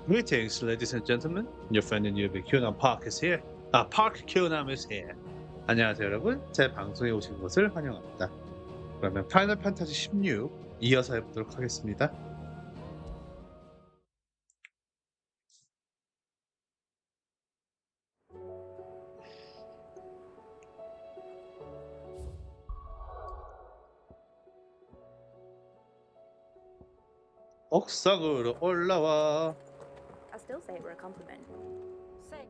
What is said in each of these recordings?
Greetings, ladies and gentlemen. Your friend and newbie QNAM Park is here. Park QNAM is here. 안녕하세요, 여러분. 제 방송에 오신 것을 환영합니다. 그러면 파이널 판타지 16 이어서 해보도록 하겠습니다. 옥상으로 올라와. I'll still say it were a compliment. Say.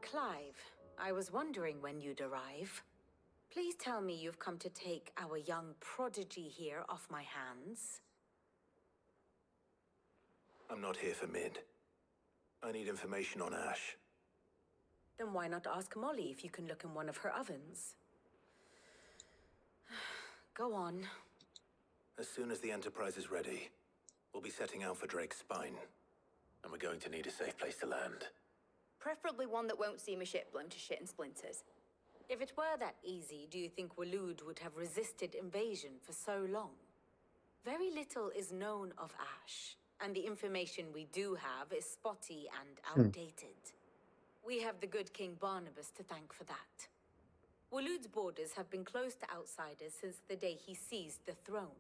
Clive. I was wondering when you'd arrive. Please tell me you've come to take our young prodigy here off my hands. I'm not here for Mid. I need information on Ash. Then why not ask Molly if you can look in one of her ovens? Go on. As soon as the Enterprise is ready, we'll be setting out for Drake's Spine. And we're going to need a safe place to land. Preferably one that won't see my ship blown to shit and splinters. If it were that easy, do you think Waloed would have resisted invasion for so long? Very little is known of Ash, and the information we do have is spotty and outdated. We have the good King Barnabas to thank for that. Waloed's borders have been closed to outsiders since the day he seized the throne.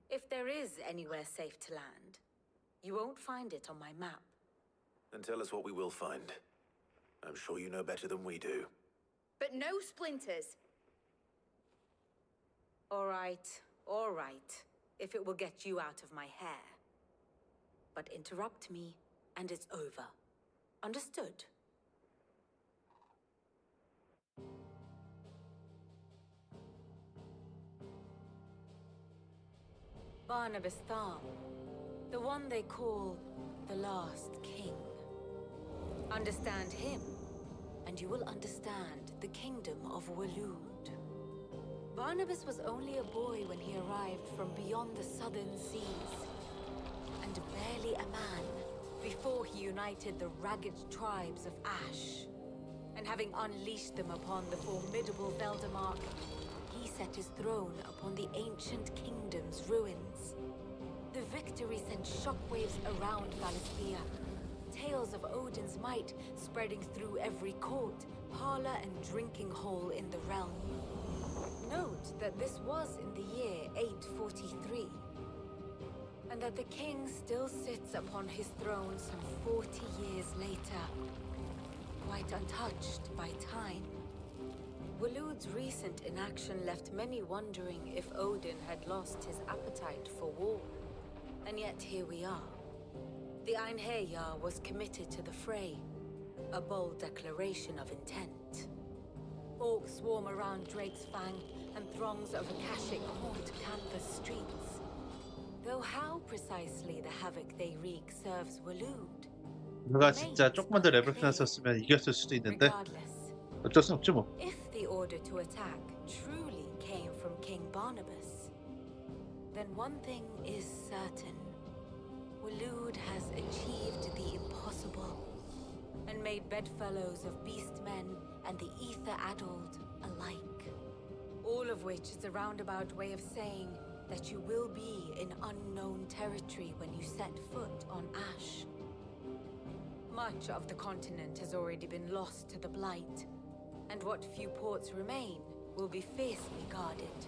If there is anywhere safe to land, you won't find it on my map. Then tell us what we will find. I'm sure you know better than we do. But no splinters! All right, if it will get you out of my hair. But interrupt me, and it's over. Understood? Barnabas Thal, the one they call the Last King. Understand him, and you will understand the kingdom of Waloed. Barnabas was only a boy when he arrived from beyond the southern seas, and barely a man before he united the ragged tribes of Ash. And having unleashed them upon the formidable Veldamark, he set his throne upon the ancient kingdom's ruins. The victory sent shockwaves around Valisthea, tales of Odin's might spreading through every court, parlor, and drinking hole in the realm. Note that this was in the year 843, and that the king still sits upon his throne some 40 years later, quite untouched by time. Waloed's recent inaction left many wondering if Odin had lost his appetite for war. And yet here we are. The Einherjar was committed to the fray, a bold declaration of intent. Orcs swarm around Drake's Fang, and throngs of Akashic haunt Canvas streets. Though how precisely the havoc they wreak serves Waloed. 누가 진짜 조금만 더 레벨 끊었었으면 이겼을 수도 있는데 어쩔 수 없지 뭐. If the order to attack truly came from King Barnabas, then one thing is certain. Waloed has achieved the impossible, and made bedfellows of beastmen and the ether-addled alike. All of which is a roundabout way of saying that you will be in unknown territory when you set foot on Ash. Much of the continent has already been lost to the Blight, and what few ports remain will be fiercely guarded.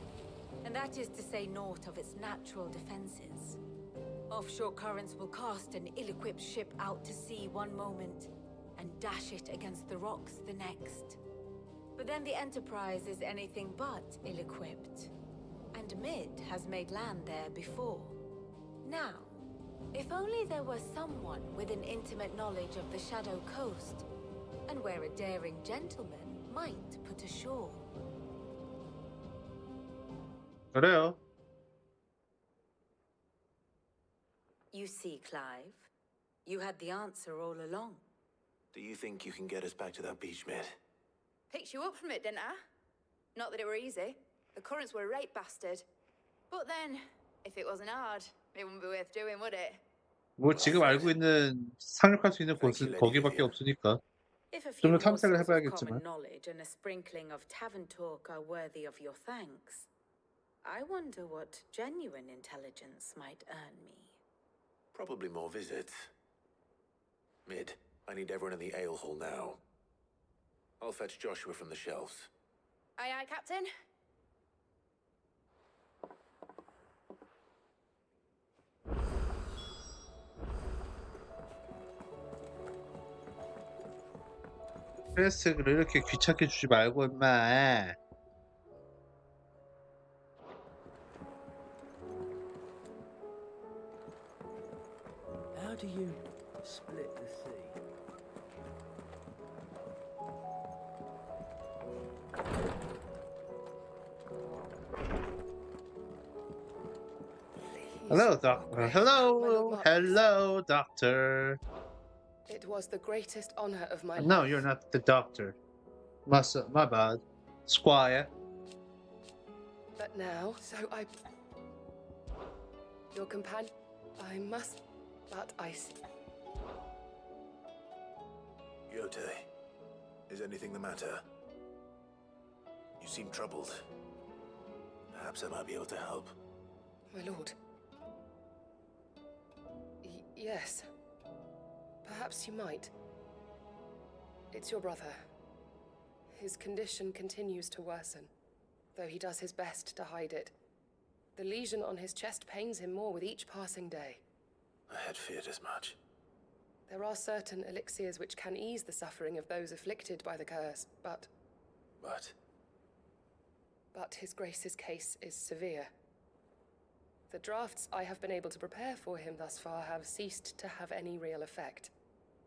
And that is to say naught of its natural defenses. Offshore currents will cast an ill-equipped ship out to sea one moment, and dash it against the rocks the next. But then the Enterprise is anything but ill-equipped, and Mid has made land there before. Now, if only there were someone with an intimate knowledge of the Shadow Coast, and where a daring gentleman might put ashore. 그래요. You see, Clive, you had the answer all along. Do you think you can get us back to that beach, Mid? Picked you up from it, didn't I? Not that it were easy. The currents were a right bastard. But then, if it wasn't hard, it wouldn't be worth doing, would it? 뭐 지금 알고 있는 상륙할 수 있는 곳은 거기밖에 없으니까 If a 좀 few 더 탐색을 morsels of 해봐야겠지만. common knowledge and a sprinkling of tavern talk are worthy of your thanks, I wonder what genuine intelligence might earn me. Probably more visits. Mid, I need everyone in the ale hall now. I'll fetch Joshua from the shelves. Aye, aye, Captain. 퀘스트를 이렇게 귀찮게 주지 말고 임마. How do you split the sea? Hello, Please, doctor. Margaret. Hello, My Lord Marquis. hello, doctor. It was the greatest honor of my No, life. you're not the doctor. My bad, Squire. But now, Your companion... I must... But I see... Yote, is anything the matter? You seem troubled. Perhaps I might be able to help. My lord. Yes. Perhaps you might. It's your brother. His condition continues to worsen, though he does his best to hide it. The lesion on his chest pains him more with each passing day. I had feared as much. There are certain elixirs which can ease the suffering of those afflicted by the curse, but his grace's case is severe. The drafts I have been able to prepare for him thus far have ceased to have any real effect.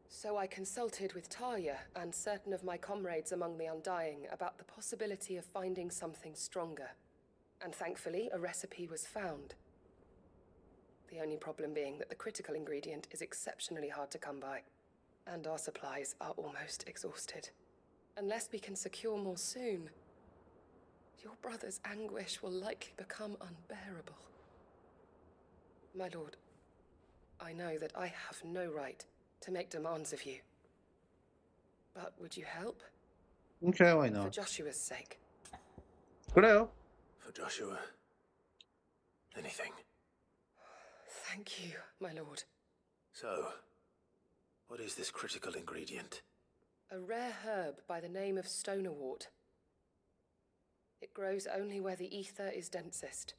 So I consulted with Talia and certain of my comrades among the Undying about the possibility of finding something stronger. And thankfully, a recipe was found. The only problem being that the critical ingredient is exceptionally hard to come by, and our supplies are almost exhausted. Unless we can secure more soon, your brother's anguish will likely become unbearable. My lord, I know that I have no right to make demands of you. But would you help? Okay, why For not? Joshua's sake. 그래요. For Joshua, anything. Thank you, my lord. So, what is this critical ingredient? A rare herb by the name of stonerwort. It grows only where the ether is densest.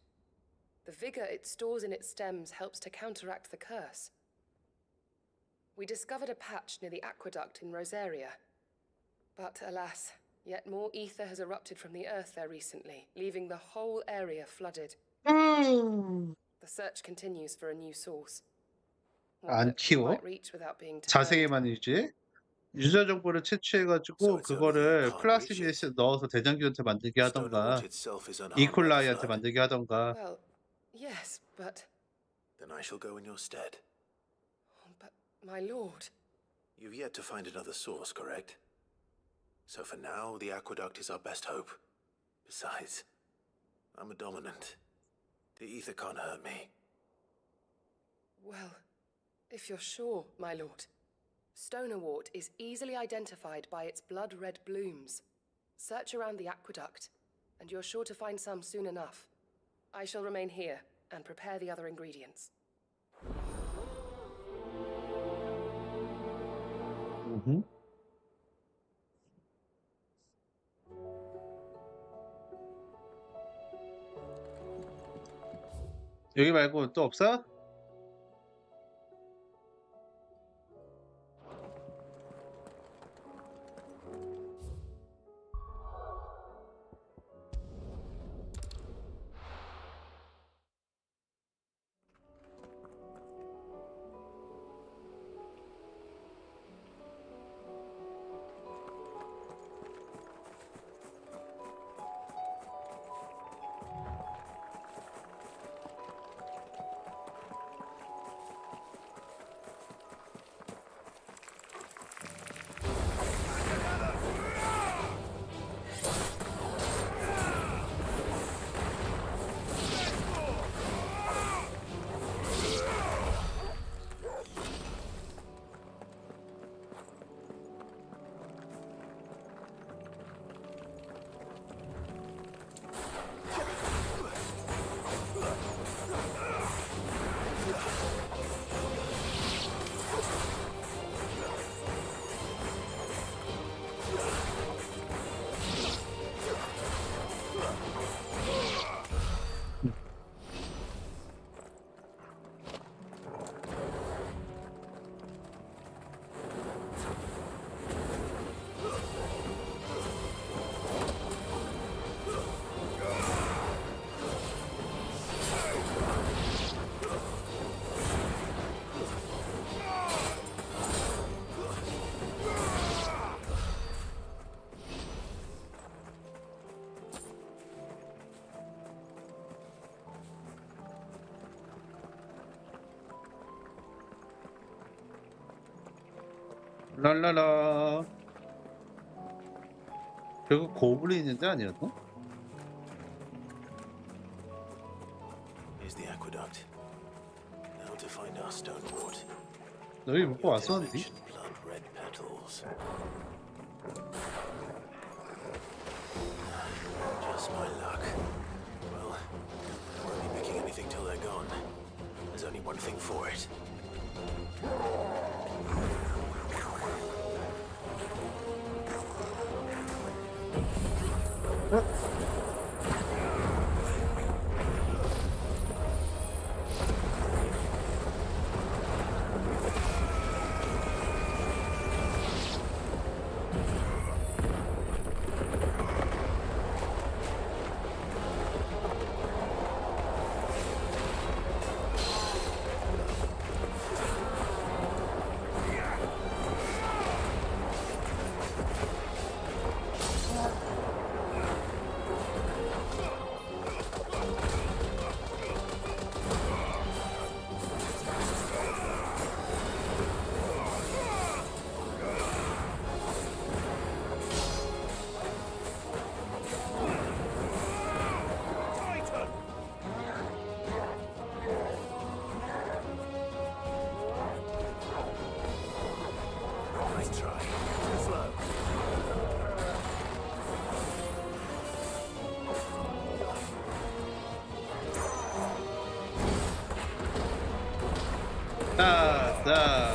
The vigor it stores in its stems helps to counteract the curse. We discovered a patch near the aqueduct in Rosaria. But alas, yet more ether has erupted from the earth there recently, leaving the whole area flooded. The search continues for a new source. One 안 that we 키워? might reach without being turned. 자세히만 유지. 유저 정보를 So 채취해가지고 it's only that you 그거를 can't reach 플라스미에서 it. 넣어서 대장균한테 만들게 하던가 Stonerwort itself is unharmed by the 이콜라이한테 flood. 만들게 하던가. Well, yes, but... Then I shall go in your stead. But, my lord... You've yet to find another source, correct? So for now, the aqueduct is our best hope. Besides, I'm a dominant. The ether can't hurt me. Well, if you're sure, my lord. Stonerwort is easily identified by its blood-red blooms. Search around the aqueduct, and you're sure to find some soon enough. I shall remain here and prepare the other ingredients. 여기 말고 또 없어? 랄라라. 결국 고블린인데 아니었나? Here's the aqueduct. Now to find our stone wart. 여기 못 왔었는데. Mentioned blood red petals. Just my luck. Well, I won't be picking anything till they're gone. There's only one thing for it. Nice try. Too slow. 따.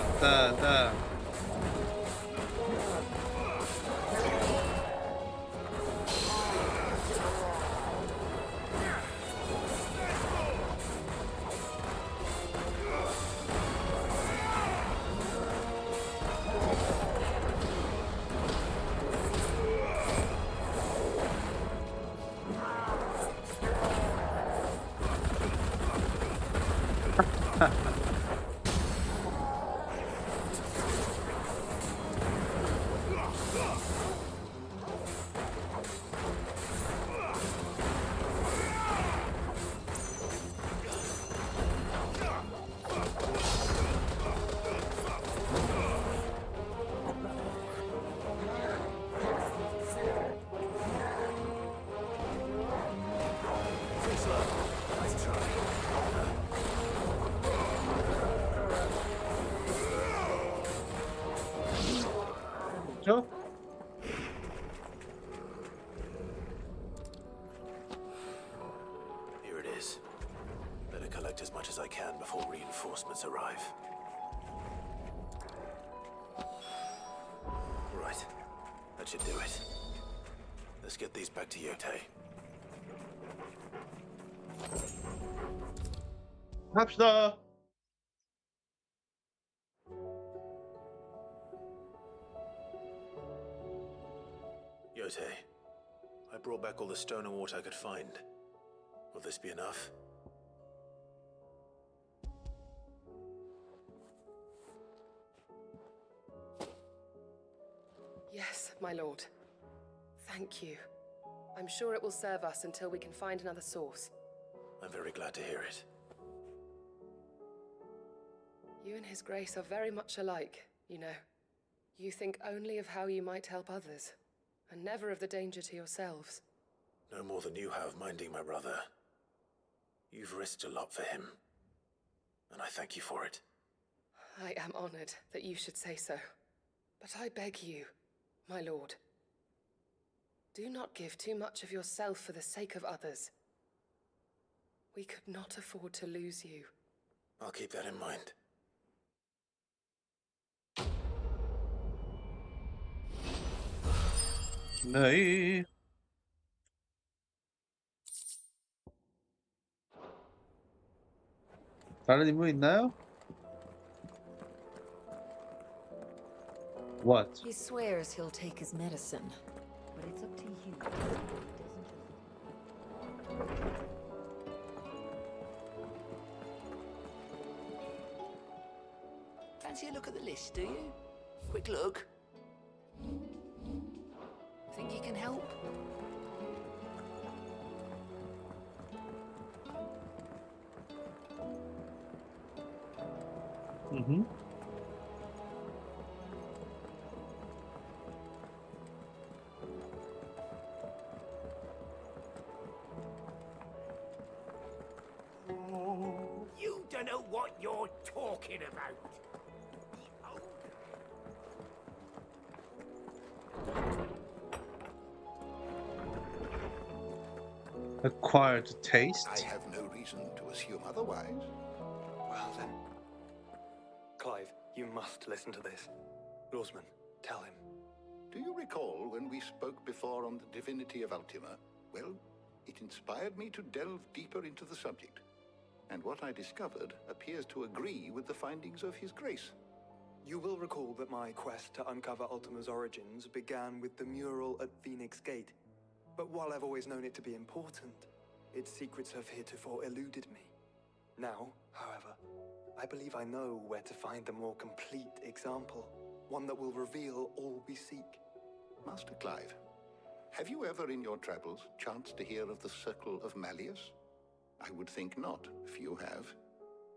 Too slow. Nice try. 그렇죠? Here it is. Better collect as much as I can before reinforcements arrive. Right. That should do it. Let's get these back to Yotei. 합시다. Yotei, I brought back all the stone and water I could find. Will this be enough? Yes, my lord. Thank you. I'm sure it will serve us until we can find another source. I'm very glad to hear it. You and His Grace are very much alike, you know. You think only of how you might help others, and never of the danger to yourselves. No more than you have minding my brother. You've risked a lot for him, and I thank you for it. I am honored that you should say so. But I beg you, my lord, do not give too much of yourself for the sake of others. We could not afford to lose you. I'll keep that in mind. 네. 다른 인물 있나요? What? He swears he'll take his medicine, but it's up to you. Fancy a look at the list, do you? Quick look. Think you can help? Acquired taste. I have no reason to assume otherwise. Well then. Clive, you must listen to this. Lawsman, tell him. Do you recall when we spoke before on the divinity of Ultima? Well, it inspired me to delve deeper into the subject. And what I discovered appears to agree with the findings of His Grace. You will recall that my quest to uncover Ultima's origins began with the mural at Phoenix Gate. But while I've always known it to be important, its secrets have heretofore eluded me. Now, however, I believe I know where to find the more complete example, one that will reveal all we seek. Master Clive, have you ever in your travels chanced to hear of the Circle of Malleus? I would think not, few have.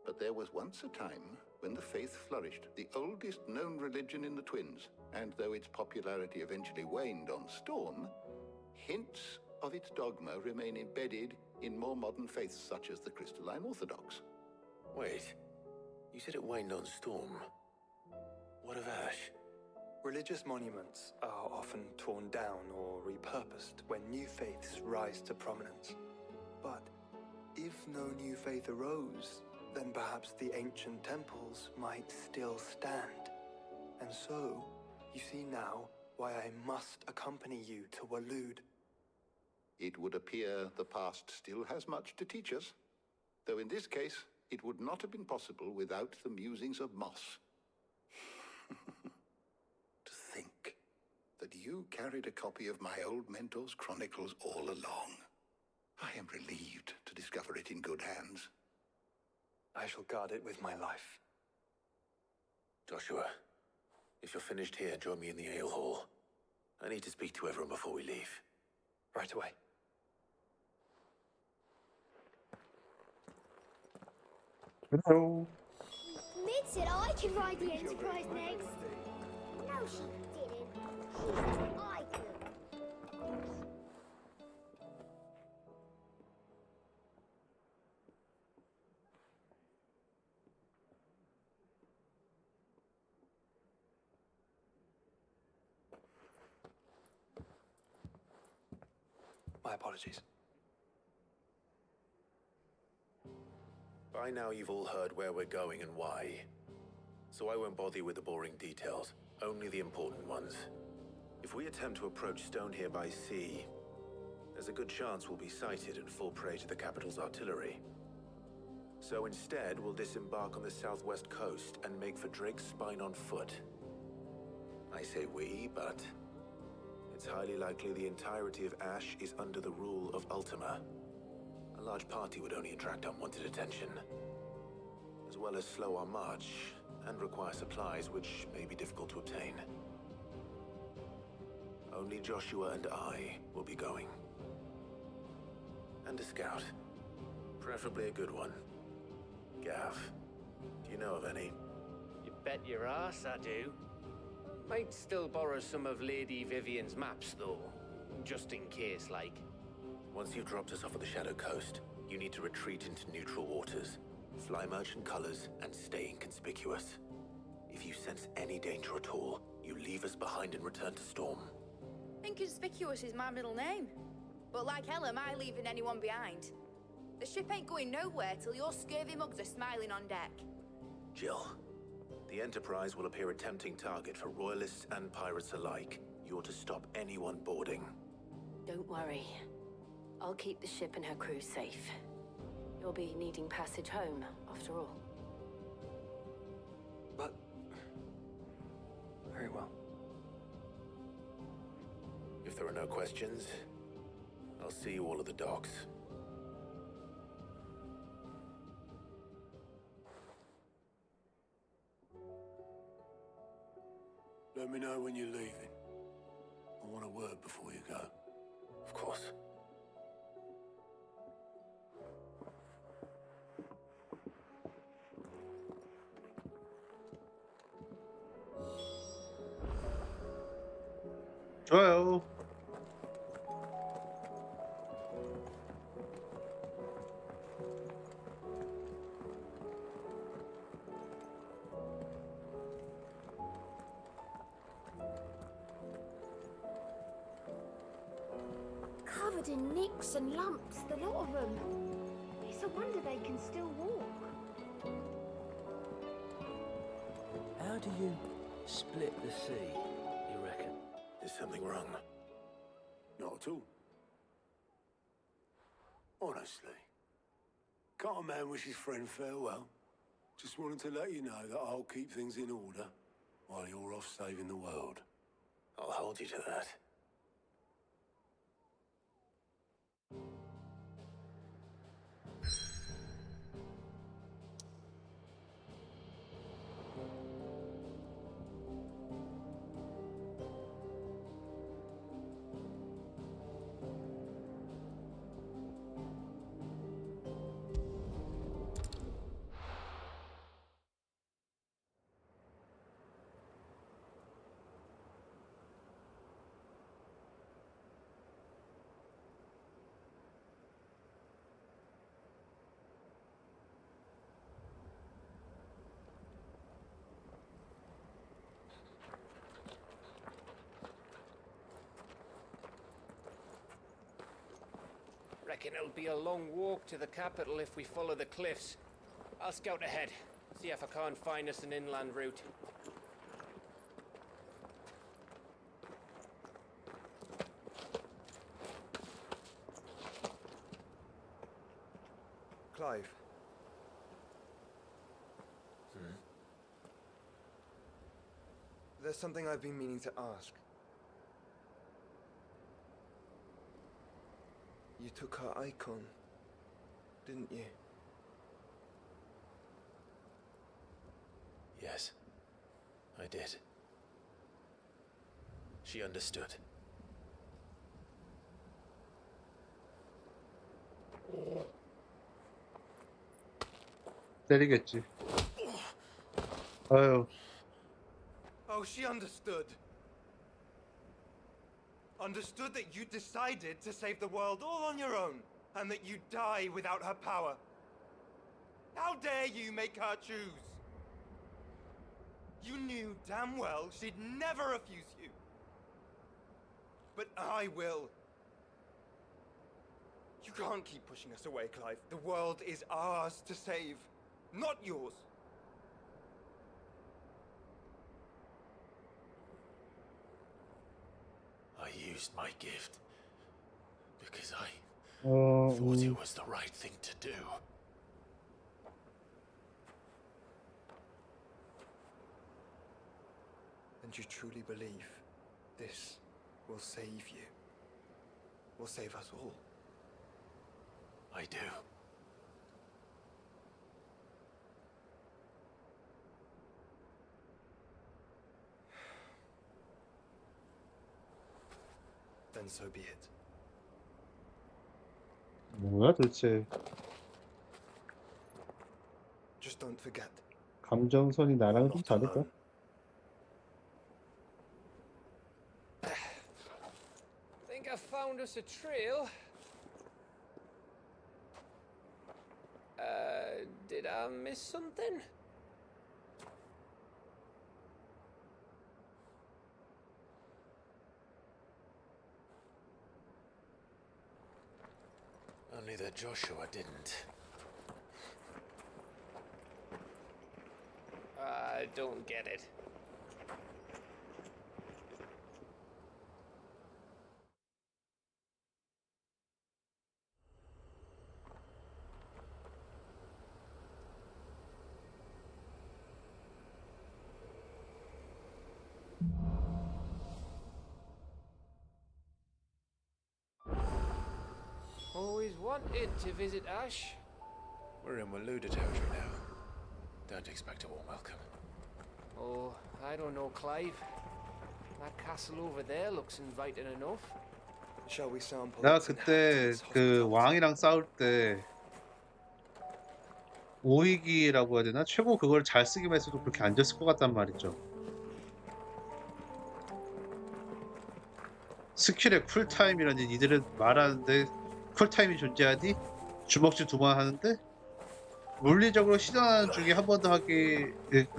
But there was once a time when the faith flourished, the oldest known religion in the Twins, and though its popularity eventually waned on Storm, hints of its dogma remain embedded in more modern faiths such as the Crystalline Orthodox. Wait, you said it waned on Storm. What of Ash? Religious monuments are often torn down or repurposed when new faiths rise to prominence. But if no new faith arose, then perhaps the ancient temples might still stand. And so, you see now why I must accompany you to Waloed. It would appear the past still has much to teach us, though in this case, it would not have been possible without the musings of Moss. To think that you carried a copy of my old mentor's chronicles all along. I am relieved to discover it in good hands. I shall guard it with my life. Joshua, if you're finished here, join me in the ale hall. I need to speak to everyone before we leave. Right away. Hello. Mid said I could ride the Enterprise next. No, she didn't. She said I could. My apologies. By now you've all heard where we're going and why. So I won't bother you with the boring details, only the important ones. If we attempt to approach Stonehere by sea, there's a good chance we'll be sighted and fall prey to the capital's artillery. So instead, we'll disembark on the southwest coast and make for Drake's Spine on foot. I say we, but it's highly likely the entirety of Ash is under the rule of Ultima. A large party would only attract unwanted attention, as well as slow our march and require supplies which may be difficult to obtain. Only Joshua and I will be going. And a scout. Preferably a good one. Gav, do you know of any? You bet your ass I do. Might still borrow some of Lady Vivian's maps, though. Just in case, like. Once you've dropped us off at the Shadow Coast, you need to retreat into neutral waters, fly merchant colors, and stay inconspicuous. If you sense any danger at all, you leave us behind and return to Storm. Inconspicuous is my middle name. But like hell am I leaving anyone behind. The ship ain't going nowhere till your scurvy mugs are smiling on deck. Jill, the Enterprise will appear a tempting target for royalists and pirates alike. You're to stop anyone boarding. Don't worry. I'll keep the ship and her crew safe. You'll be needing passage home, after all. But... very well. If there are no questions, I'll see you all at the docks. Let me know when you're leaving. I want a word before you go. Of course. 좋아요. covered in nicks and lumps, the lot of them. It's a wonder they can still walk. How do you split the sea, you reckon? Is something wrong? Not at all. Honestly. Can't a man wish his friend farewell? Just wanted to let you know that I'll keep things in order while you're off saving the world. I'll hold you to that. Reckon it'll be a long walk to the capital if we follow the cliffs. I'll scout ahead, see if I can't find us an inland route. Clive. There's something I've been meaning to ask. You took her icon, didn't you? Yes, I did. She understood. 때리겠지. 아유, Oh, she understood. Understood that you decided to save the world all on your own, and that you'd die without her power. How dare you make her choose? You knew damn well she'd never refuse you. But I will. You can't keep pushing us away, Clive. The world is ours to save, not yours. I used my gift because I 어, thought it was the right thing to do. And you truly believe this will save you? Will save us all? I do. Then so be it. 뭐야 도대체. Just don't forget. 감정선이 나랑 좀 Not 다를까? alone. Think I found us a trail. Did I miss something? Only that Joshua didn't. I don't get it. Always wanted to visit Ash. We're in Waluda territory now. Don't expect a warm welcome. Oh, I don't know, Clive. That castle over there looks inviting enough. Shall we sample 내가 its 그때 inhabitants' 그 hospitals? 왕이랑 싸울 때 오이기라고 해야 되나? 최고 그걸 잘 쓰기만 했어도 그렇게 안 졌을 것 같단 말이죠. 스킬의 쿨타임이라니 니들은 말하는데 쿨타임이 존재하니? 주먹질 2번 하는데? 물리적으로 시전하는 중에 한 번 더 하기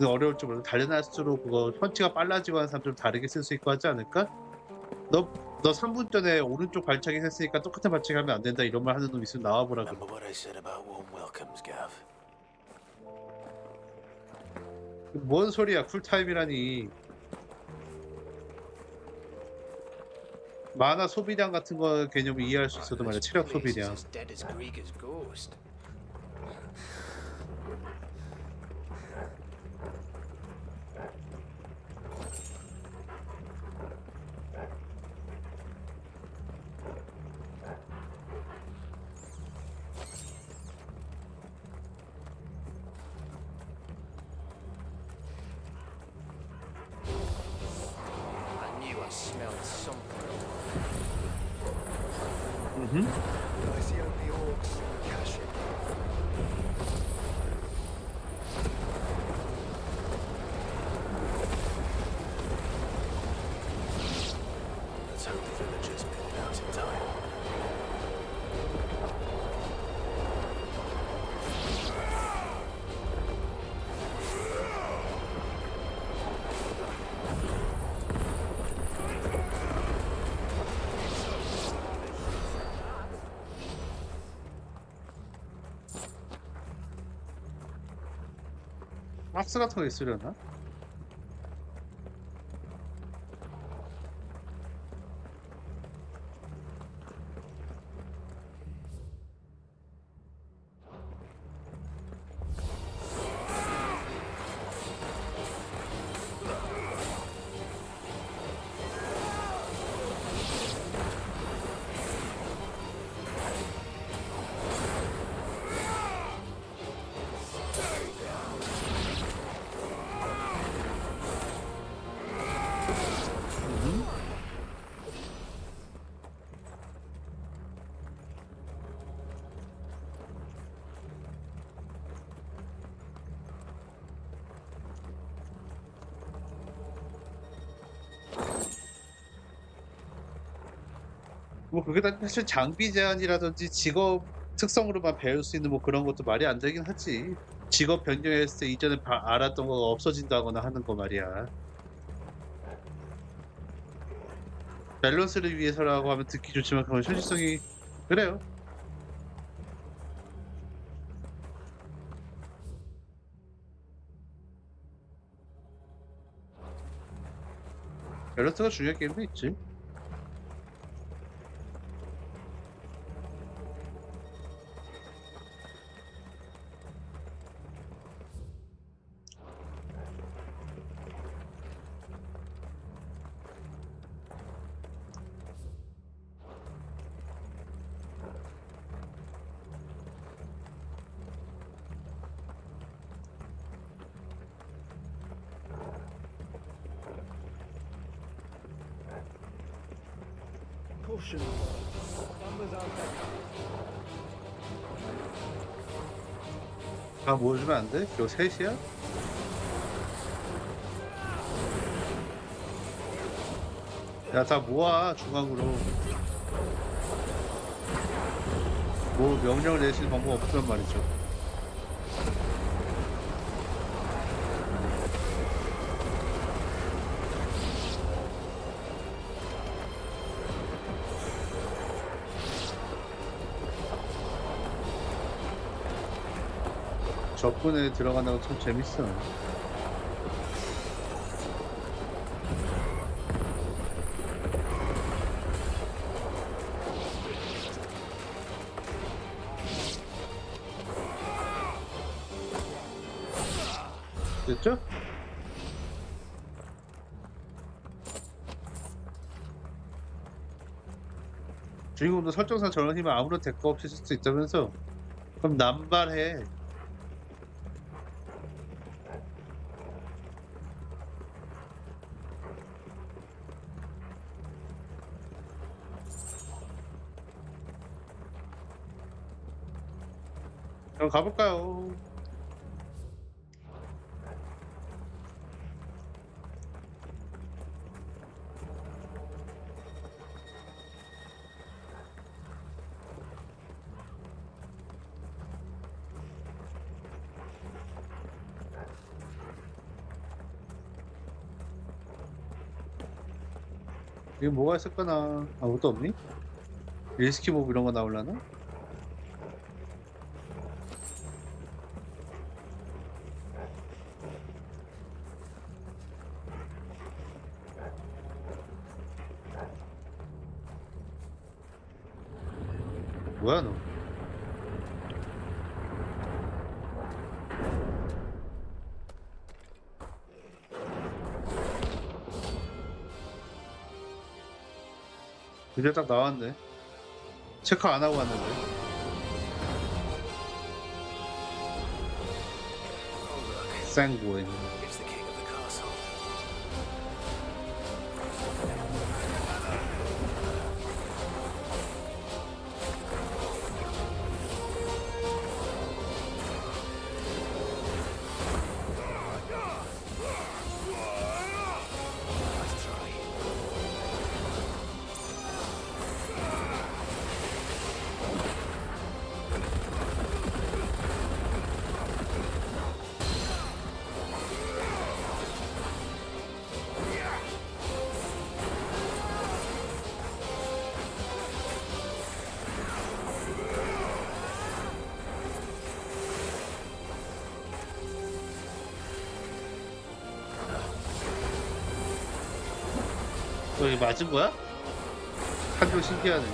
어려울 줄 몰라. 달려날수록 그거 펀치가 빨라지고 하는 사람 좀 다르게 쓸 수 있고 하지 않을까? 너 너 3분 전에 오른쪽 발차기 했으니까 똑같은 발차기 하면 안 된다 이런 말 하는 놈 있으면 나와보라 그래. Remember what I said about warm welcomes, Gav? 뭔 소리야 쿨타임이라니. 만화 소비량 같은 거 개념을 이해할 수 있어도 말이야. 체력 소비량. As dead as Krieger's ghost. I knew I smelled something. I see only orcs and Kashyyyk. Let's hope the villagers made it out in time. 박스 같은 거 있으려나? 뭐 그게 다 사실 장비 제한이라든지 직업 특성으로만 배울 수 있는 뭐 그런 것도 말이 안 되긴 하지. 직업 변경했을 때 이전에 알았던 거가 없어진다거나 하는 거 말이야. 밸런스를 위해서라고 하면 듣기 좋지만 그건 현실성이 그래요. 밸런스가 중요한 게임도 있지. Caution. Numbers outdated. 다 모여주면 안 돼? 이거 셋이야? 야, 다 모아 중앙으로. 뭐 명령을 내실 방법 없으면 말이죠. 적군에 들어간다고 참 재밌어. 됐죠? 주인공도 설정상 저런 힘을 아무런 대가 없이 쓸 수 있다면서? 그럼 남발해. 그럼 가볼까요? 이게 뭐가 있을까나? 아무것도 없니? 리스키 모브 이런 거 나올라나? 뭐야 너? 이제 딱 나왔네. 체크 안 하고 왔는데. 쌩구인. It's the king of the castle. Let's try. 너 이거 맞은 거야? 한조 신기하네.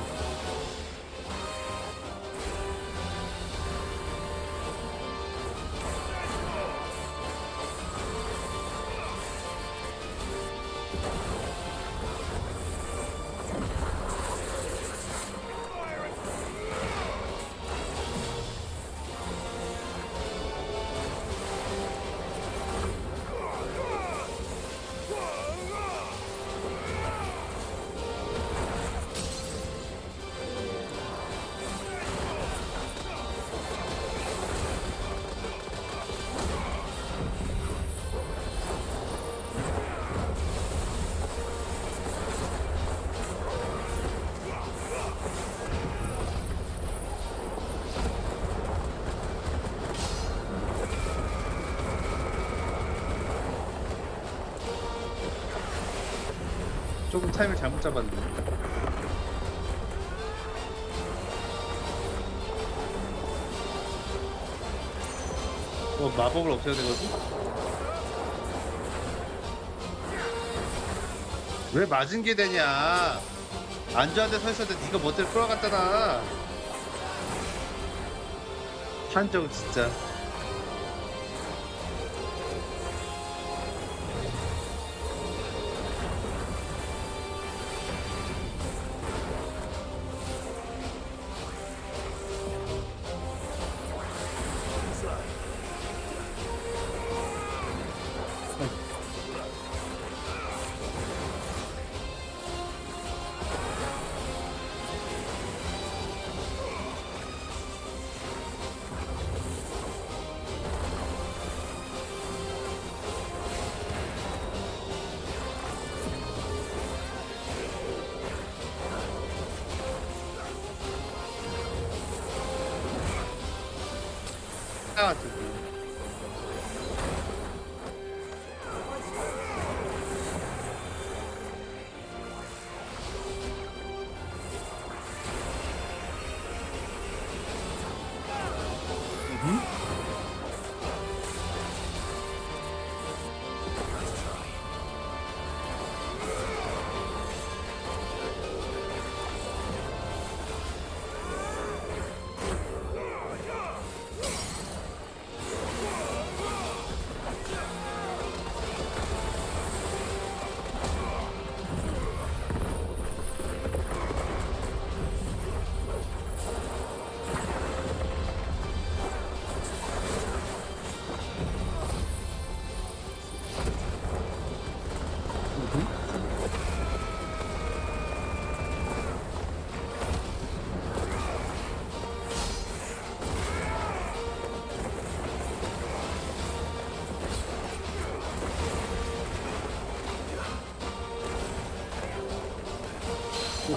조금 타임을 잘못 잡았네. 마법을 없애야 되거든? 왜 맞은 게 되냐? 안주한데 서 있었는데 네가 멋대로 끌어갔잖아. 한정 진짜. 같은.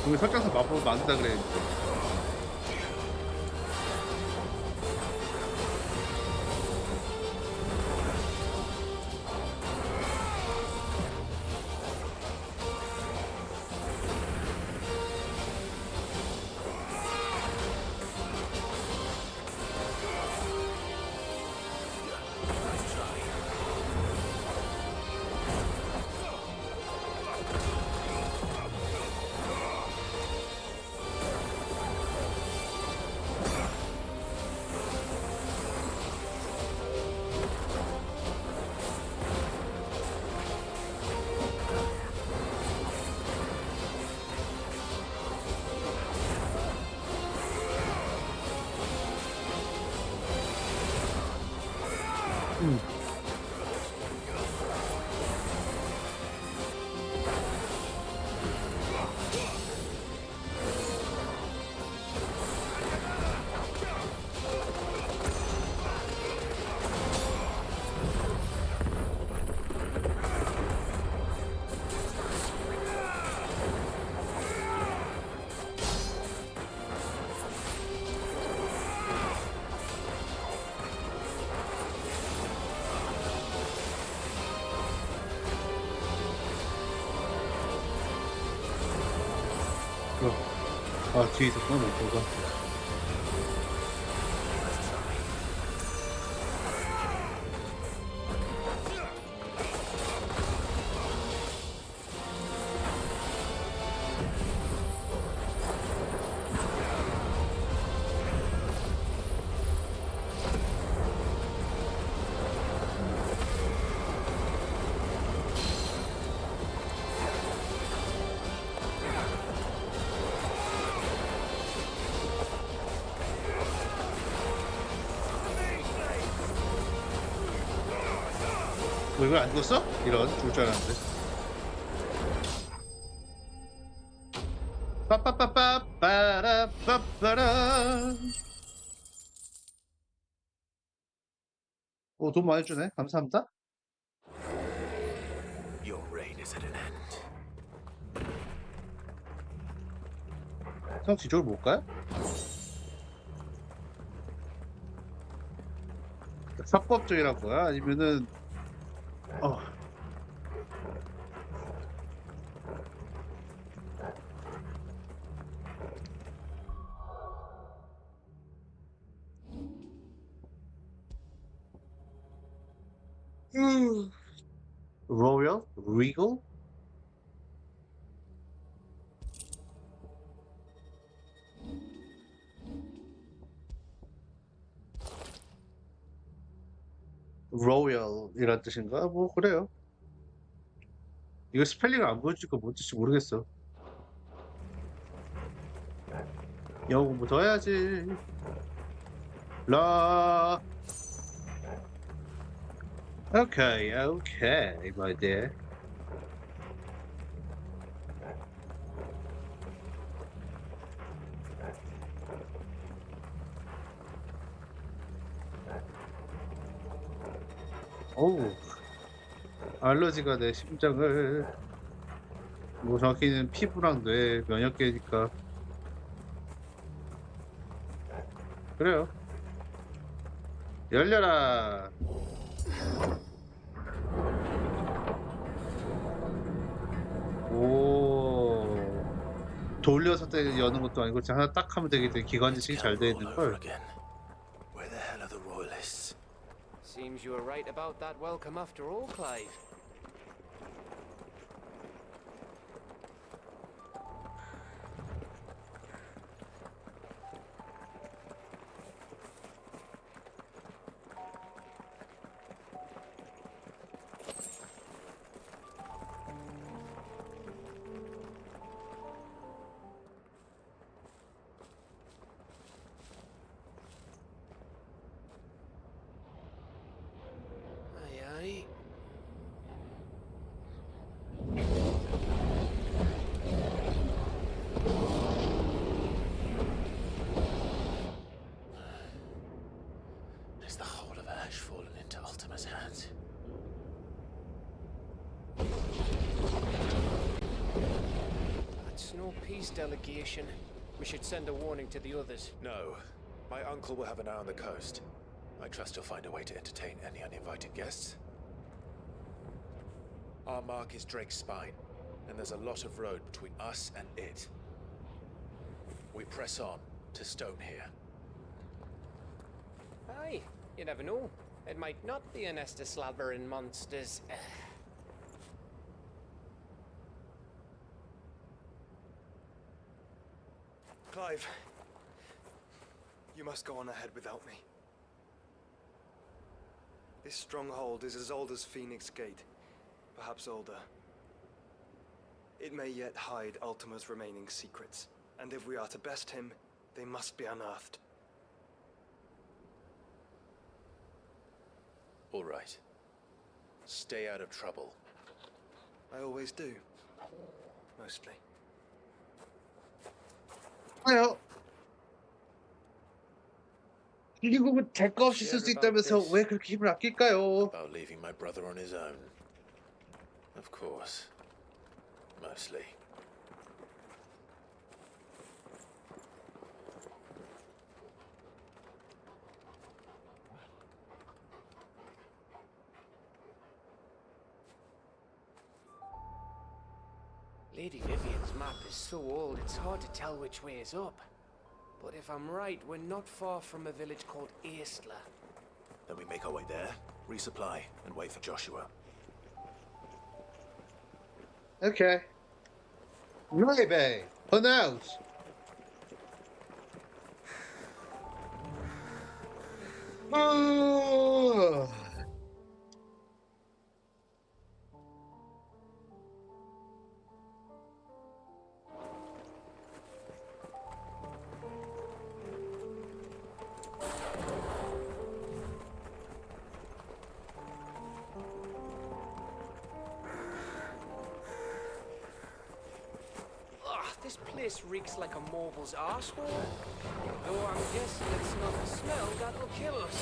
거기 설정에서 마법을 만든다 그래. 아 뒤에 있었구나 목표가. 뭐 이걸 안 죽었어? 이런 죽을 줄 알았는데. 빠빠빠빠 빠라빠빠라. 오, 돈 많이 주네. 감사합니다. Your reign is at an end. 형 뒤쪽을 볼까요? 합법적이란 거야? 아니면은 Royal? Regal? Royal이란 뜻인가? 뭐 그래요. 이거 스펠링을 안 보여주니까 뭔 뜻인지 모르겠어. 영어 공부 더 해야지. 라. Okay, okay, my dear. 어우, 알러지가 내 심장을, 뭐 정확히는 피부랑 뇌 면역계니까 그래요. 열려라. 오, 돌려서 여는 것도 아니고 그냥 하나 딱 하면 되겠네. 기관지식이 잘 돼 있는 걸. Where the hell are the royalists? Seems you were right about that welcome after all, Clive. Aye, aye. Is the whole of Ash fallen into Ultima's hands? That's no peace delegation. We should send a warning to the others. No. My uncle will have an eye on the coast. I trust he'll find a way to entertain any uninvited guests. Our mark is Drake's Spine, and there's a lot of road between us and it. We press on to Stonehere. Aye, you never know. It might not be a nest of slabbering monsters. Clive, you must go on ahead without me. This stronghold is as old as Phoenix Gate, perhaps older. It may yet hide Ultima's remaining secrets, and if we are to best him, they must be unearthed. All right. Stay out of trouble. I always do. Mostly. 아요. 미국은 대가 없이 쓸 수 있다면서 왜 그렇게 힘을 아낄까요? About leaving my brother on his own. Of course. Mostly. Lady Vivian's map is so old it's hard to tell which way is up. But if I'm right, we're not far from a village called Aistla. Then we make our way there, resupply, and wait for Joshua. Okay. Maybe. Who knows? Oh. This place reeks like a moble's arsehole. Though I'm guessing it's not the smell that'll kill us.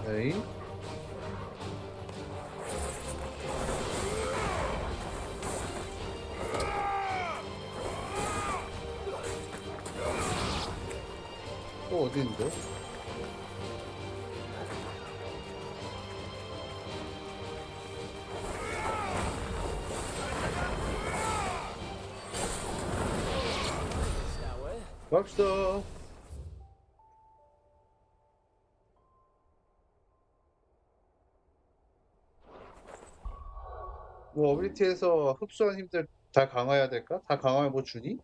Hey. 또 어디 있는데? 갑시다. 뭐 어빌리티에서 흡수한 힘들 다 강화해야 될까? 다 강화해 뭐 주니?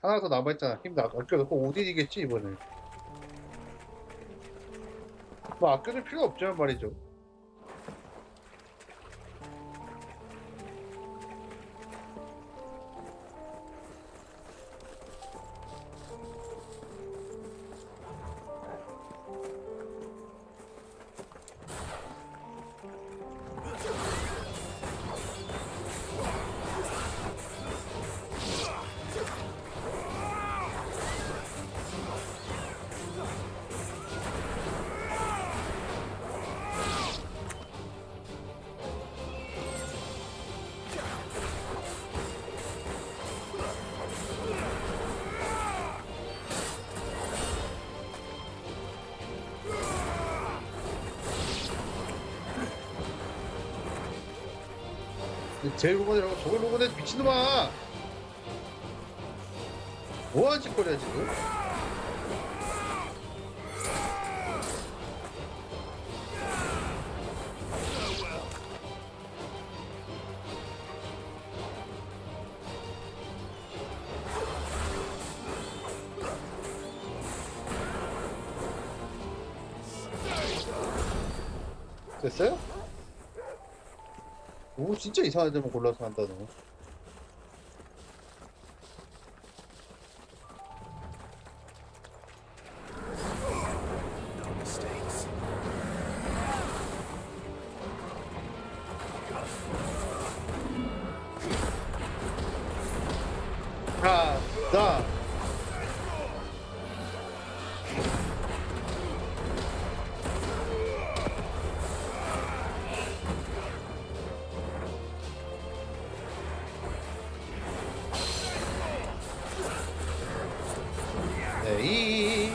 하나 더 남아있잖아. 힘 아껴놓고 오딘이겠지 이번에. 뭐 아껴둘 필요 없지만 말이죠. 제일 보고내라고 저걸 보고내 미친놈아! 뭐하는 짓거리야 지금? 됐어요? 오 진짜 이상한 데만 골라서 한다 너. 나. 에이.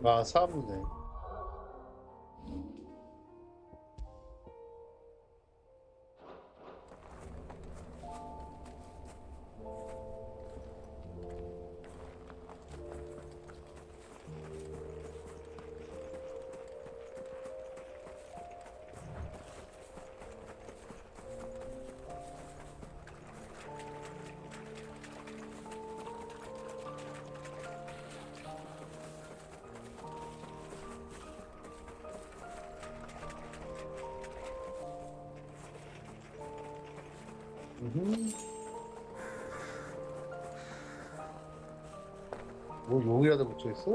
아, 사무네. 뭐 용이라도 붙여 있어?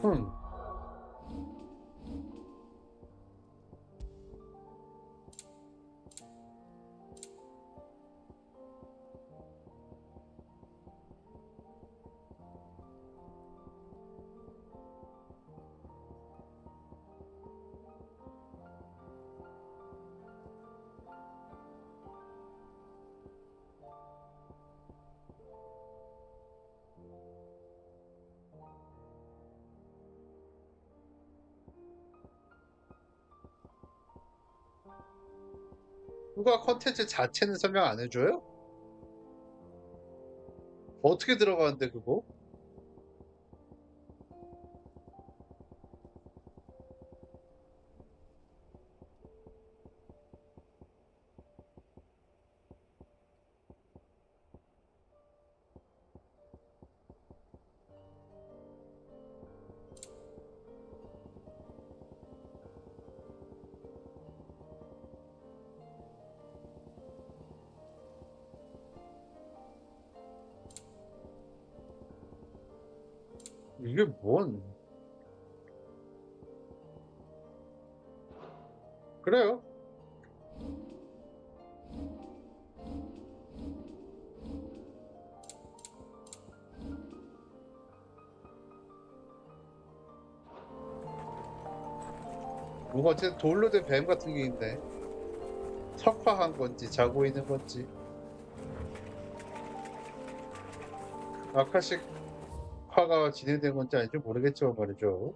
흠. 누가 컨텐츠 자체는 설명 안 해줘요? 어떻게 들어가는데 그거? 이게 뭔? 그래요. 뭔가 어쨌든 돌로 된 뱀 같은 게 있네. 석화한 건지 자고 있는 건지. 아카식 화가 진행된 건지 아닌지 모르겠지만 말이죠.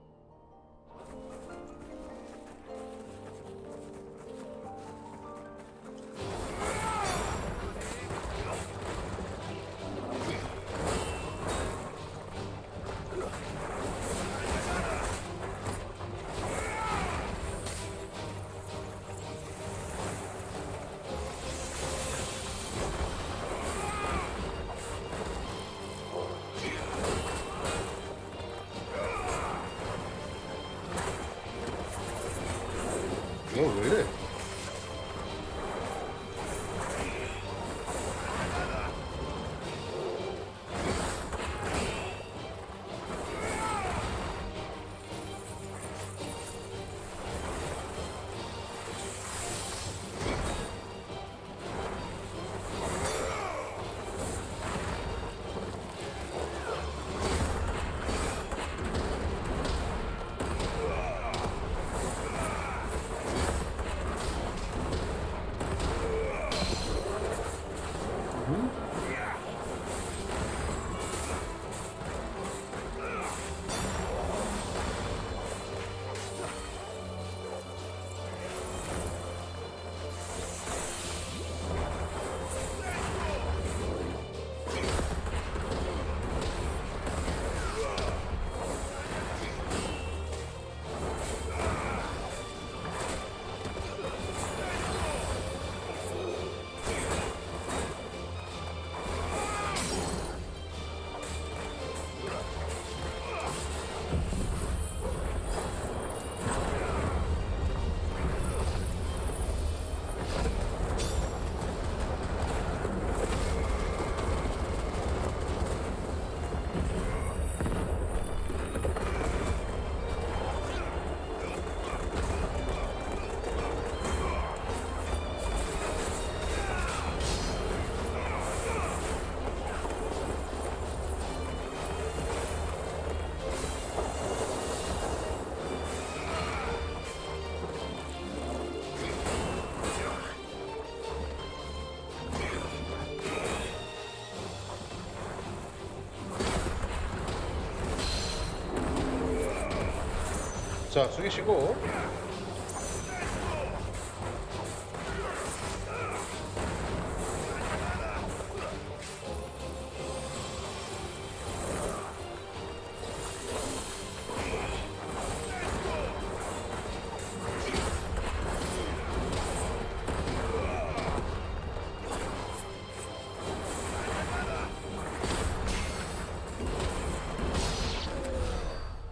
자, 죽이시고.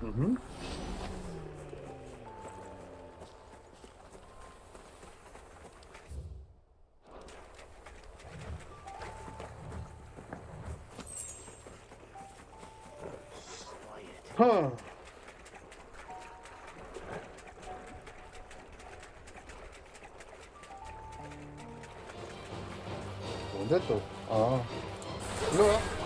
음. 하. 뭔데 또? 아, 일로 와.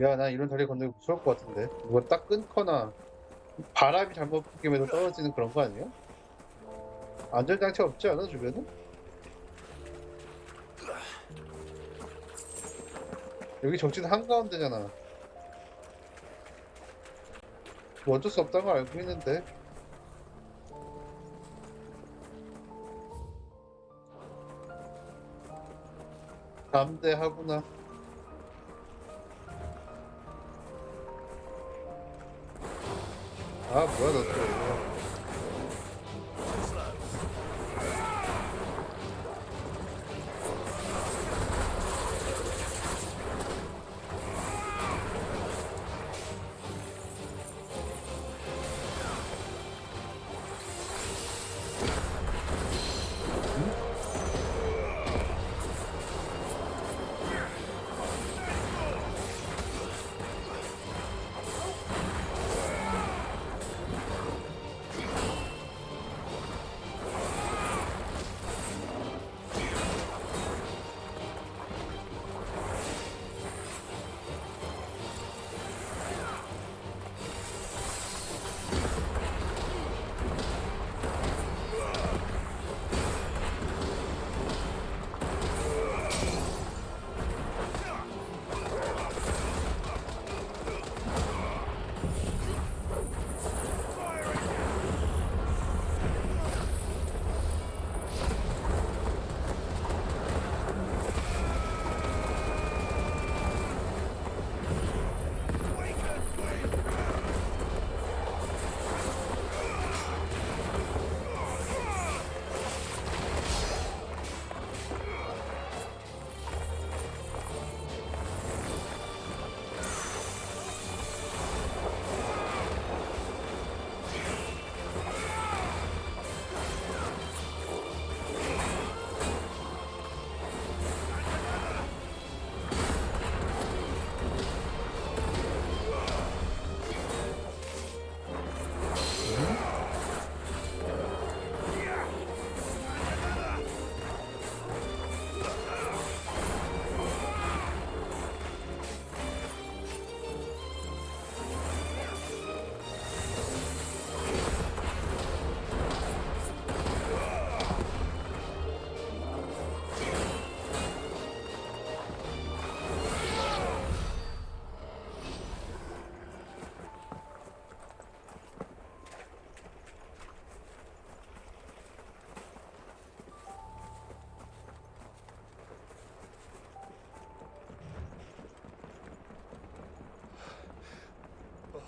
야, 난 이런 다리 건너기 무서울 것 같은데. 누가 딱 끊거나 바람이 잘못 불기면서 떨어지는 그런 거 아니에요? 안전장치 없지 않아, 주변에? 여기 정치는 한가운데잖아. 뭐 어쩔 수 없다는 걸 알고 있는데. 담대하구나. 아, 뭐야, 너 또.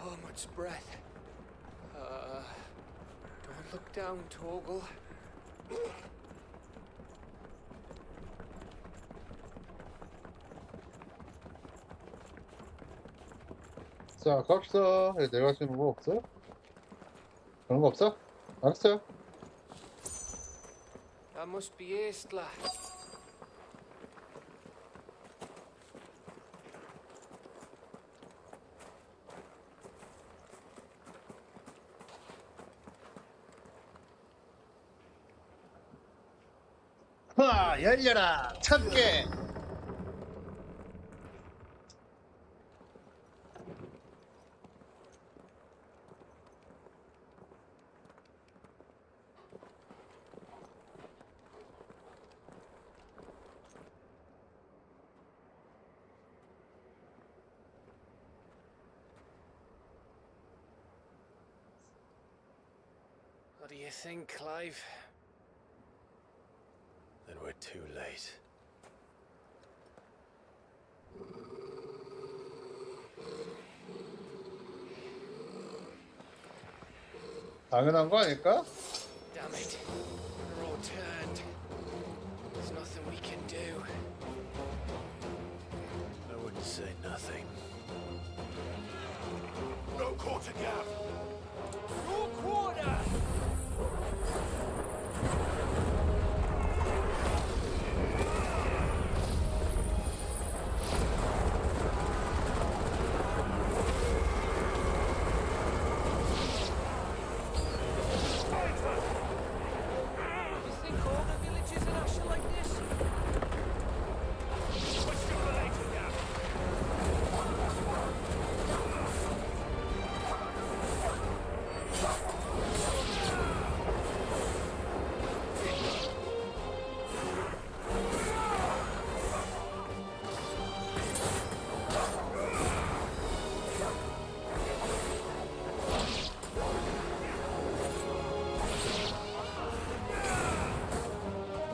Oh, much breath. Don't look down, Torgal. 자, 갑시다. 여기 내려갈 수 있는 거 없어요? 그런 거 없어? 알았어요. That must be Aistla. 와, 열려라! 참깨! What do you think, Clive? Then we're too late. 당연한 거 아닐까? Damn it. We're all turned. There's nothing we can do. I wouldn't say nothing. No quarter gap! Your quarter! You think all the villages in Asher like this?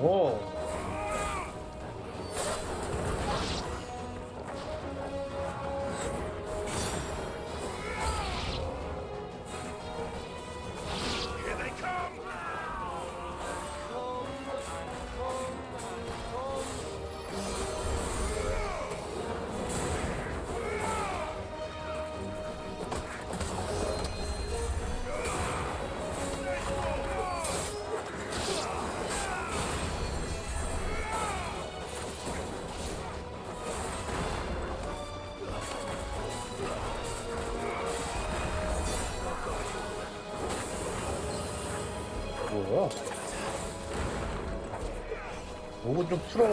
오. Here they come! 뭐야? 목은 좀 풀어.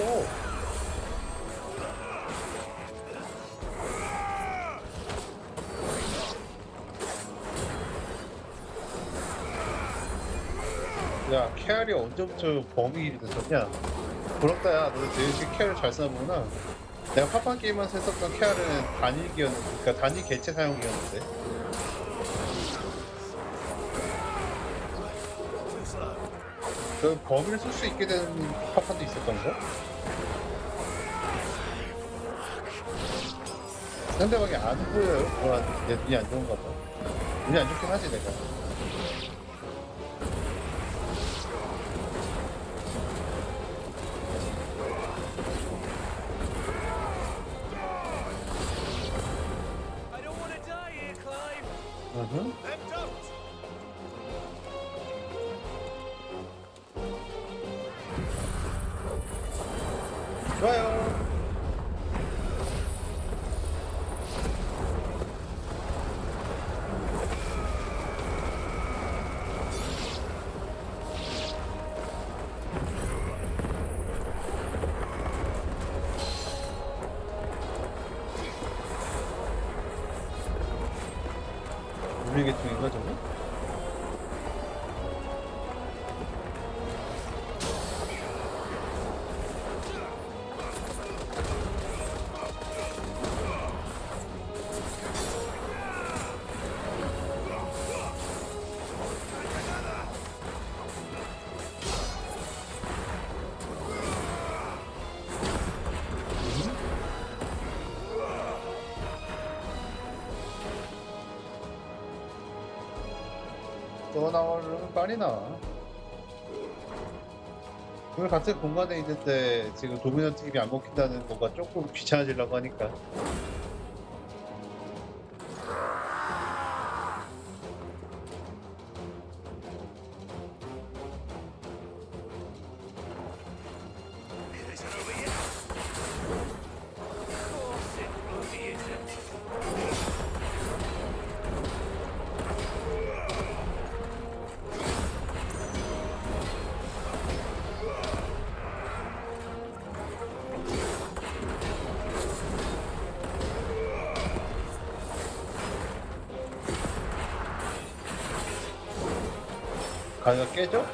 야, 케알이 언제부터 범인이 됐었냐? 부럽다, 야. 너 되게 케알을 잘 싸구나. 내가 파판 게임에서 했었던 케알은 단일기였는데, 그러니까 단일 개체 사용기였는데. 그 범위를 쓸 수 있게 되는 파판도 있었던 거? 상대방이 안 보여요. 그건 내 눈이 안 좋은가 봐. 눈이 안 좋긴 하지, 내가. I don't want to die here, Clive. 으흠. Then don't! 좋아요. 물리계통인가 저거? 또 나오면 빨리 나와. 오늘 같은 공간에 있는데 지금 도미넌트 힘이 안 먹힌다는 거가 조금 귀찮아지려고 하니까. 가위가 깨져?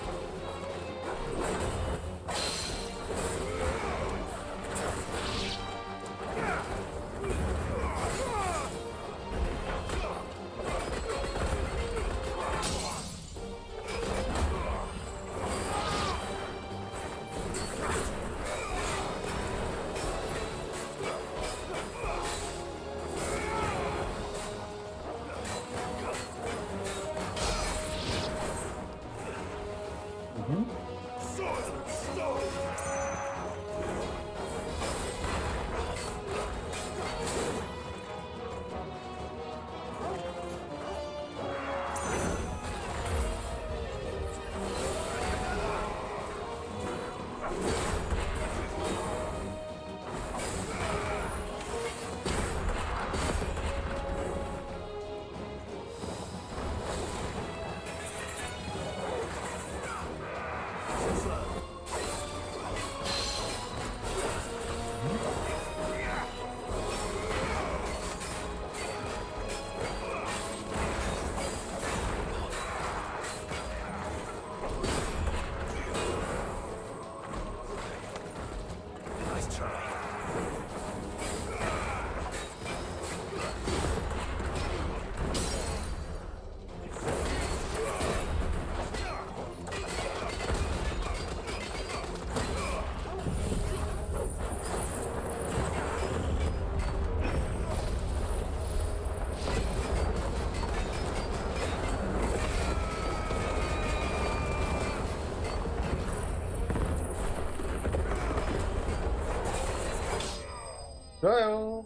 좋아요.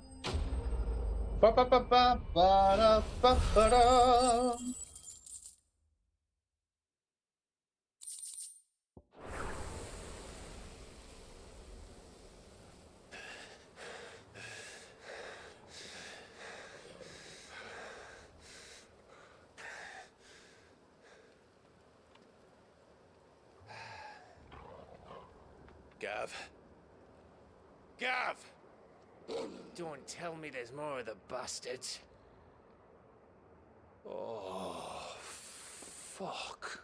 빠빠빠빠 빠라빠빠라. Gav. Gav! Don't tell me there's more of the bastards. Oh, fuck.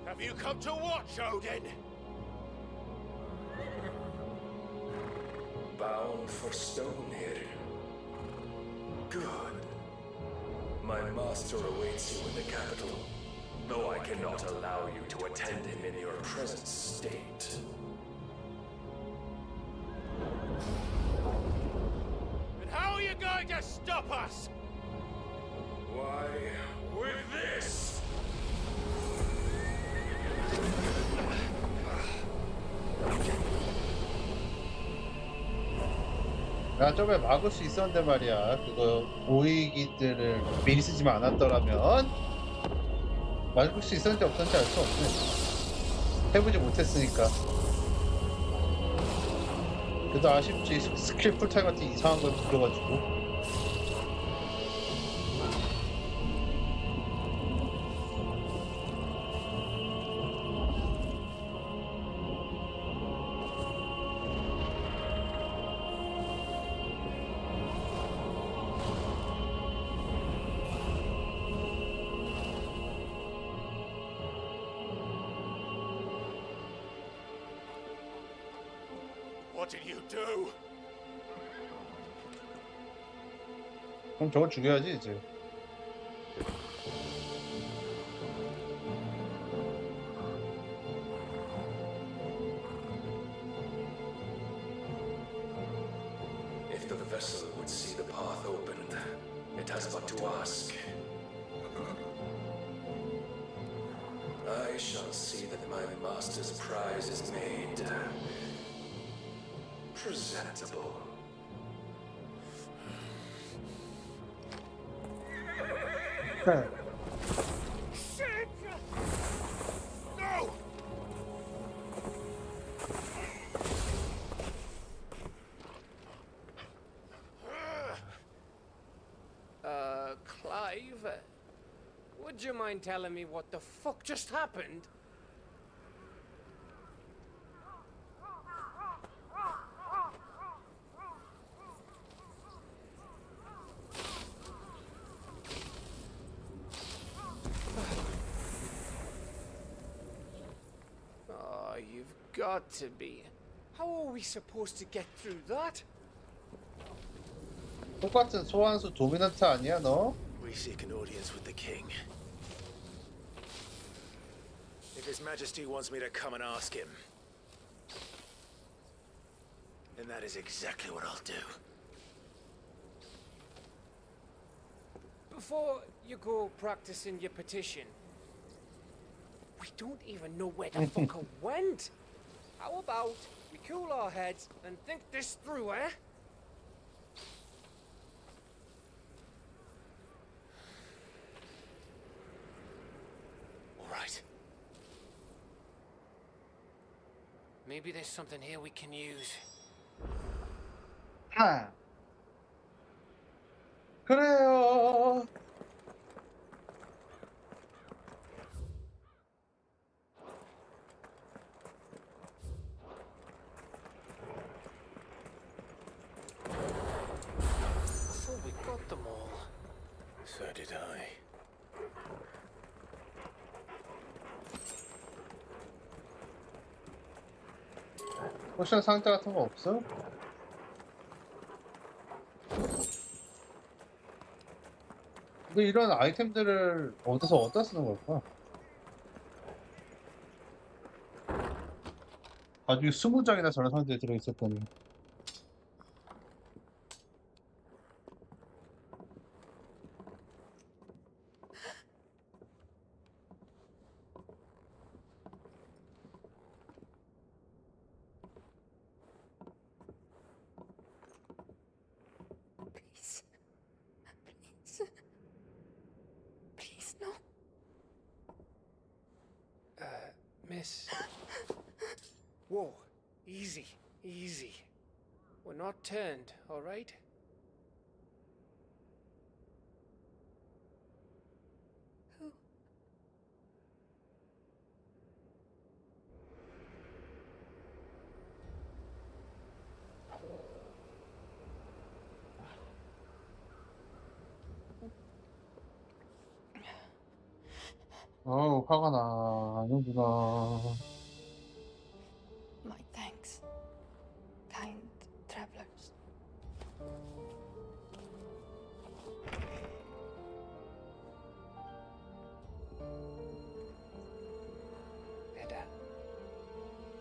Have you come to watch, Odin? Bound for Stonehill. Good. My master awaits you in the capital, though I cannot allow you to attend him in your present state. And how are you going to stop us? Why, with this! 나 저번에 막을 수 있었는데 말이야. 그거 오이기들을 미리 쓰지만 않았더라면 막을 수 있었는지 없었는지 알 수 없네. 해보지 못했으니까. 그래도 아쉽지. 스킬 풀타임 같은 이상한 걸 들어가지고. What did you do? 그럼 저걸 죽여야지 이제. If the vessel would see the path opened, it has but to ask. I shall see that my master's prize is made presentable. Shit! No! Clive, would you mind telling me what the fuck just happened? got to be. How are we supposed to get through that? 똑같은 소환수 도미넌트 아니야 너? We seek an audience with the king. If His Majesty wants me to come and ask him, then that is exactly what I'll do. Before you go practicing your petition, we don't even know where the fucker went. How about we cool our heads and think this through, eh? All right. Maybe there's something here we can use. 하. 그래요. I thought we got them all. So did I. 포션 상자 같은 거 없어? 근데 이런 아이템들을 어디다 쓰는 걸까? 나중에 20장이나 저런 상자에 들어있었더니. Please. Please. Please, no. Miss. Whoa, easy, easy. We're not turned, all right? Who? 어우, 화가 나. 아니구나. My thanks, kind travelers. Edda,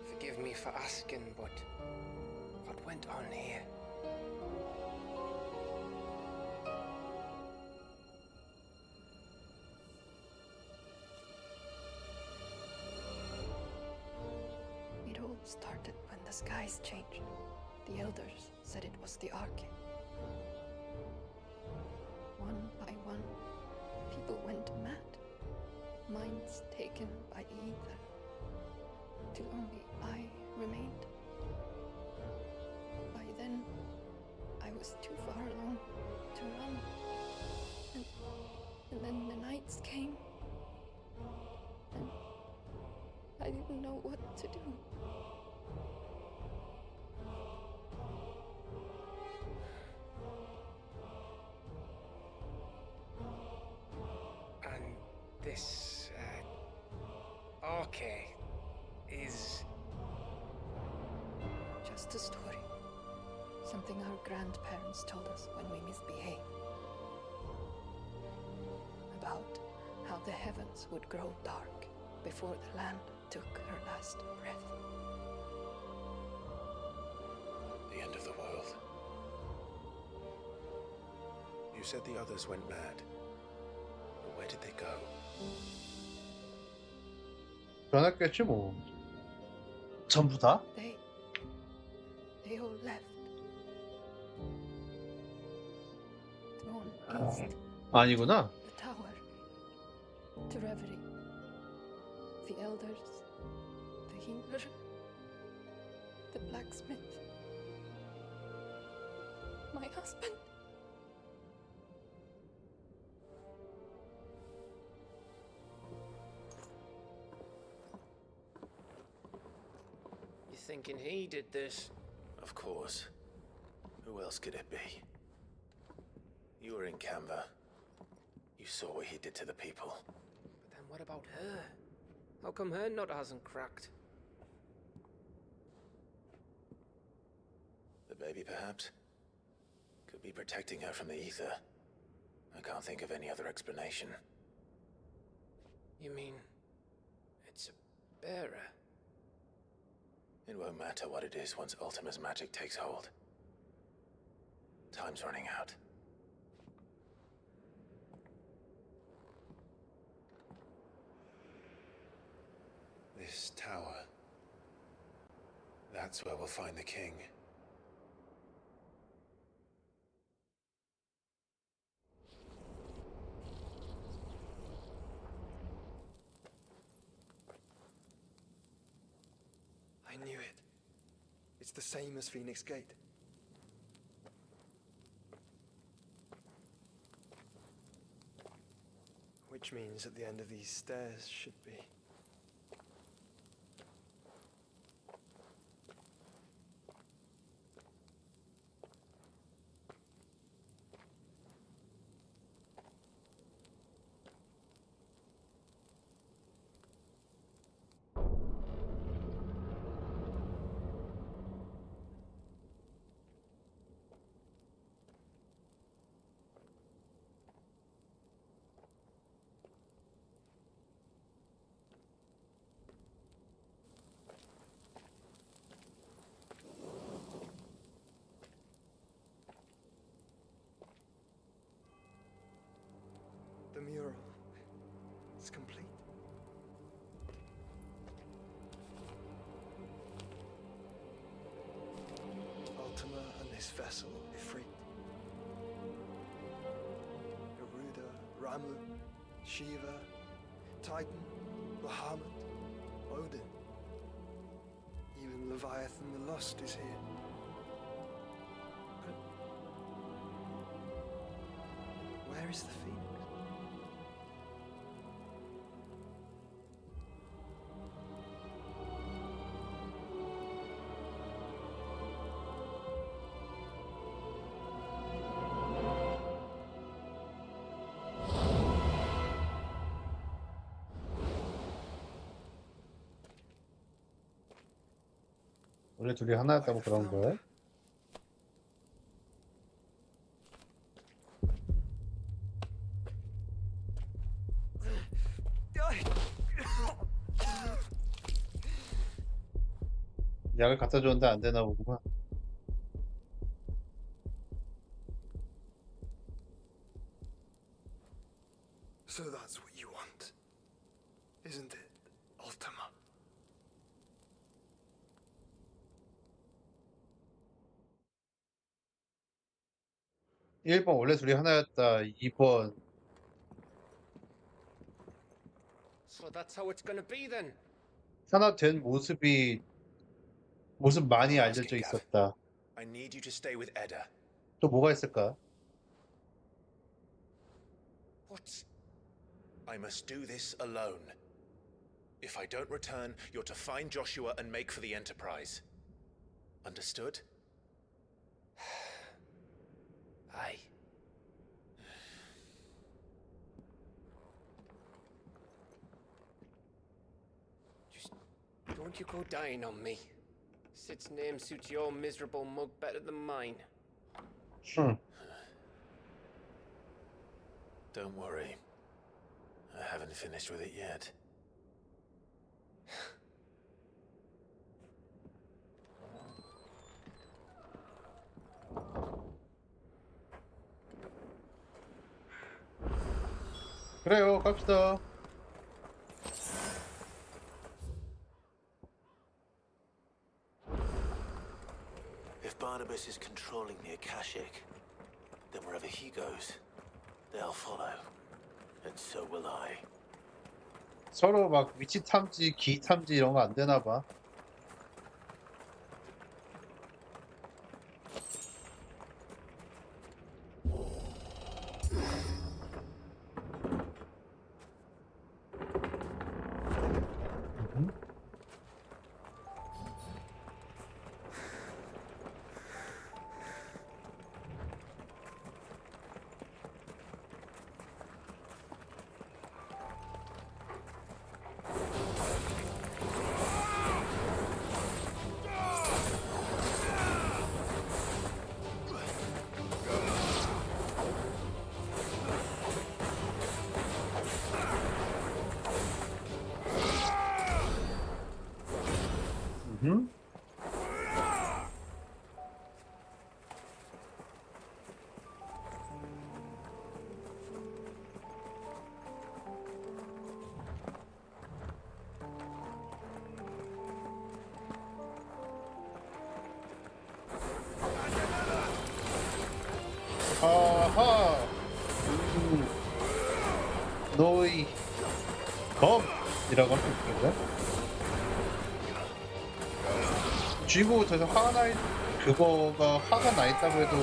forgive me for asking, but what went on here? It all started when the skies changed. The elders said it was the Arche. One by one, people went mad. Minds taken by ether. Till only I remained. By then, I was too far alone to run. And then the nights came. And I didn't know what to do. And this, Arche is... Just a story. Something our grandparents told us when we misbehaved. About how the heavens would grow dark before the land took her last breath. The end of the world. You said the others went mad. But where did they go? 변했겠지 뭐. 전부 다? They all left. Thrown east. 아니구나. The tower. To Reverie. The elders. The healer. The blacksmith. My husband. You thinking he did this? Of course. Who else could it be? You were in Canva. You saw what he did to the people. But then what about her? How come her nut hasn't cracked? baby, perhaps? Could be protecting her from the ether. I can't think of any other explanation. You mean it's a bearer? It won't matter what it is once Ultima's magic takes hold. Time's running out. This tower. That's where we'll find the king. I knew it. It's the same as Phoenix Gate. Which means at the end of these stairs should be... The mural. It's complete. Ultima and this vessel, Ifrit. Garuda, Ramu, Shiva, Titan, Bahamut, Odin. Even Leviathan the Lost is here. But where is the Phoenix? 원래 둘이 하나였다고 그런 거야? 약을 갖다 줬는데 안 되나 보구만. So that's what you want, isn't it, Ultima? 1번 원래 둘이 하나였다. 2번 So that's how it's gonna be then. 하나 된 모습 많이 알려져 있었다. I need you to stay with Edda. 또 뭐가 있을까? What? I must do this alone. If I don't return, you're to find Joshua and make for the Enterprise. Understood? Aye. Just don't you go dying on me. Sid's name suits your miserable mug better than mine. Don't worry. I haven't finished with it yet. 그래요, 갑시다. If Barnabas is controlling the Akashic, then wherever he goes, they'll follow. And so will I. 서로 막 위치 탐지, 기 탐지 이런 거 안 되나 봐. 음? 아하. 너희 검이라고 할 수 있겠네. 쥐고 더 이상 그거가 화가 나 있다고 해도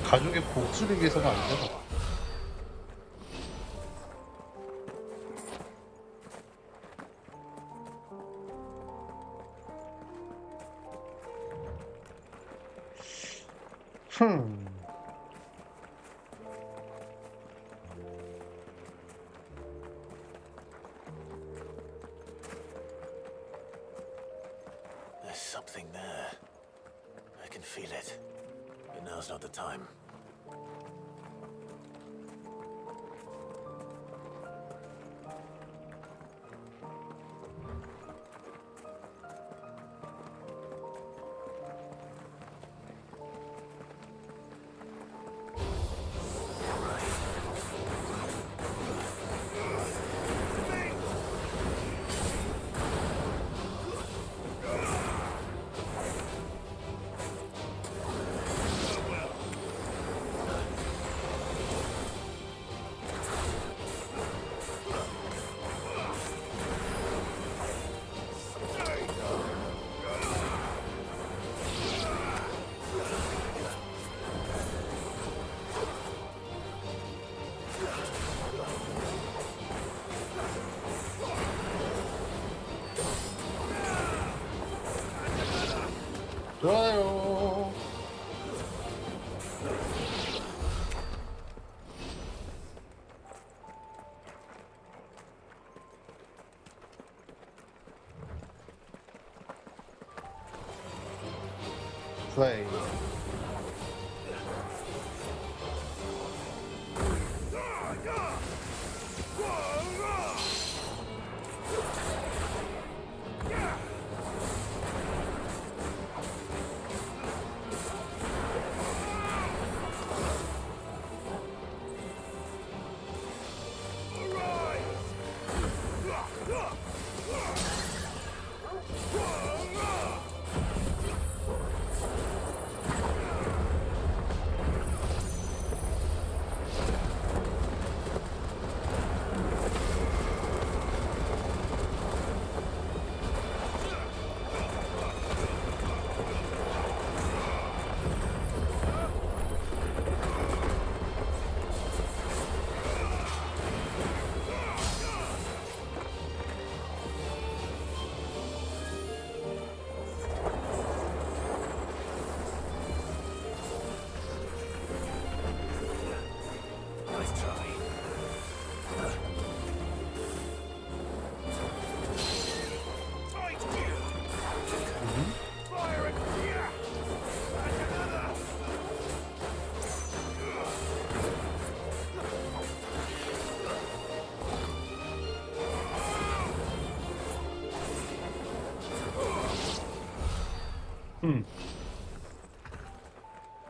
가족의 복수를 위해서가 안 되나? 흠. There's something there. I can feel it. But now's not the time. 좋아요. 플레이.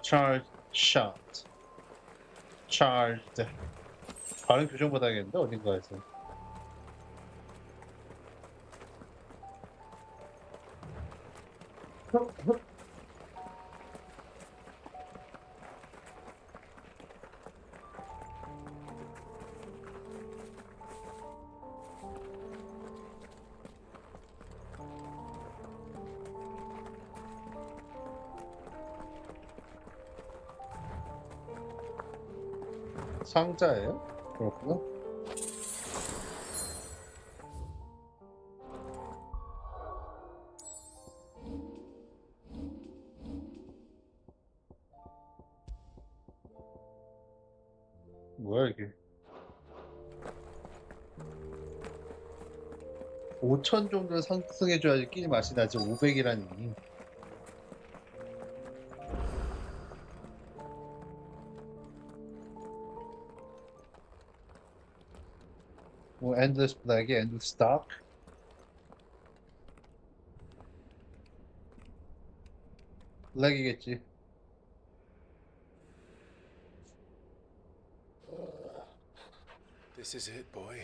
Charged shot. Charged. 발음 교정 받아야겠는데 어딘가에서. 상자예요? 그렇구나. 뭐야 이게? 5,000 정도는 상승해줘야지 끼리 맛이 나지. 500이라니. 뭐 endless black이 endless stock? 락이겠지. This is it, boy.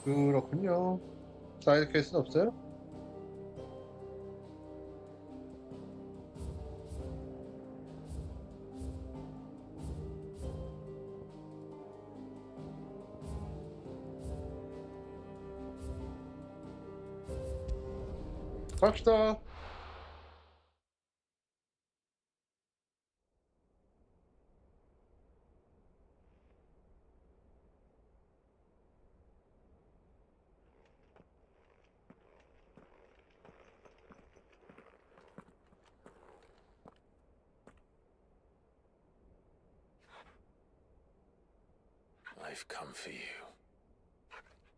그렇군요. 사이드 퀘스트는 없어요? 갑시다. I've come for you,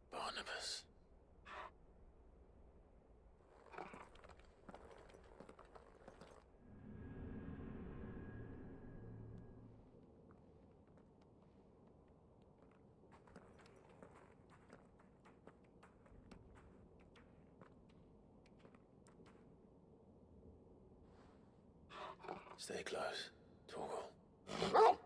Barnabas. Stay close, Torgal.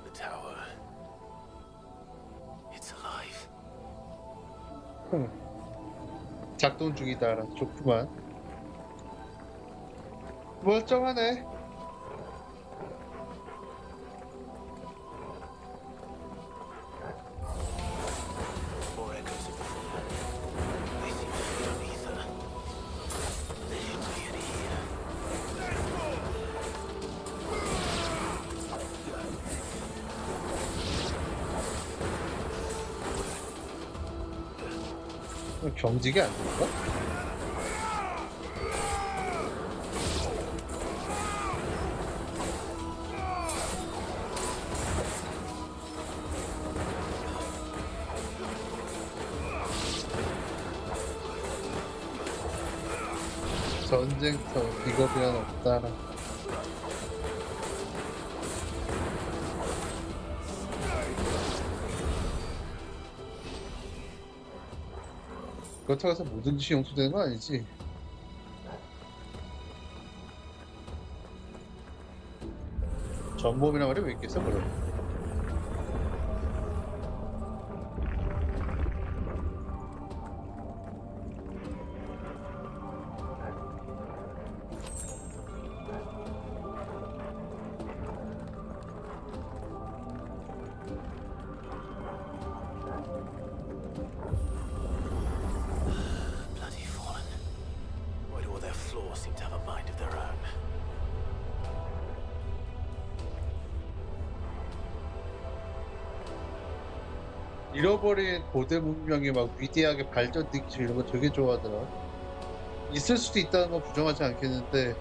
The tower. It's alive. 작동 중이다. 좋구만. 멀쩡하네. More echoes of before. They seem to be on ether. They should be in here. 경직이 안 될까? 전쟁터 비겁이란 없다라. 그렇다고 해서 모든 짓이 용서되는 건 아니지. 전범이란 말이 왜 있겠어 그럼. Bloody fallen. Why do all their flaws seem to have a mind of their own? 잃어버린 고대 문명이 막 위대하게 발전되기 이런 거 되게 좋아하더라. 있을 수도 있다는 건 부정하지 않겠는데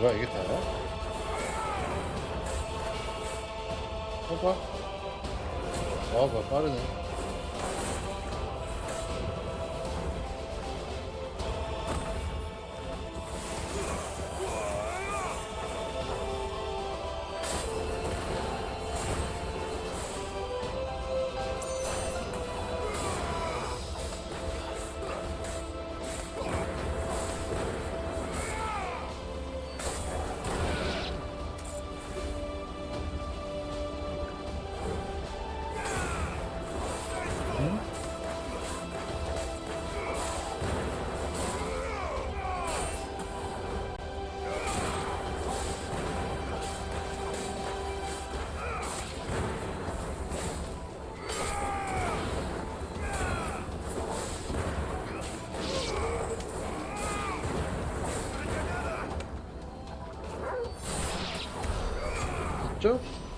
뭐야 이게 다야? 해봐. 뭐 빠르네. 있죠?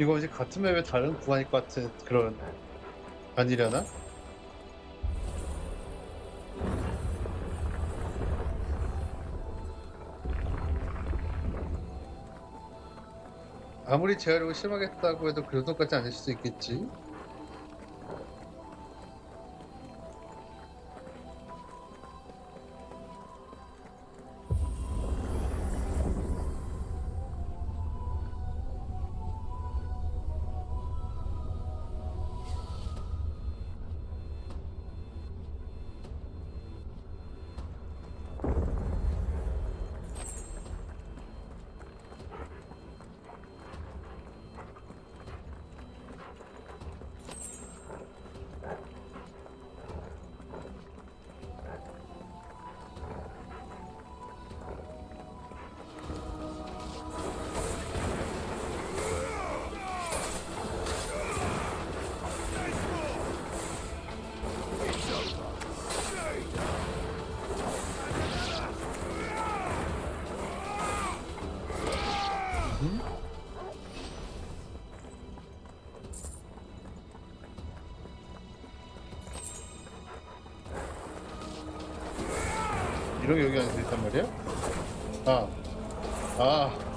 이거 이제 같은 맵에 다른 구간일 것 같은 그런 아니려나? 아무리 재활용을 심하겠다고 해도 그 정도까지 아닐 수도 있겠지. 이러고 여기 앉아 있단 말이야? 아.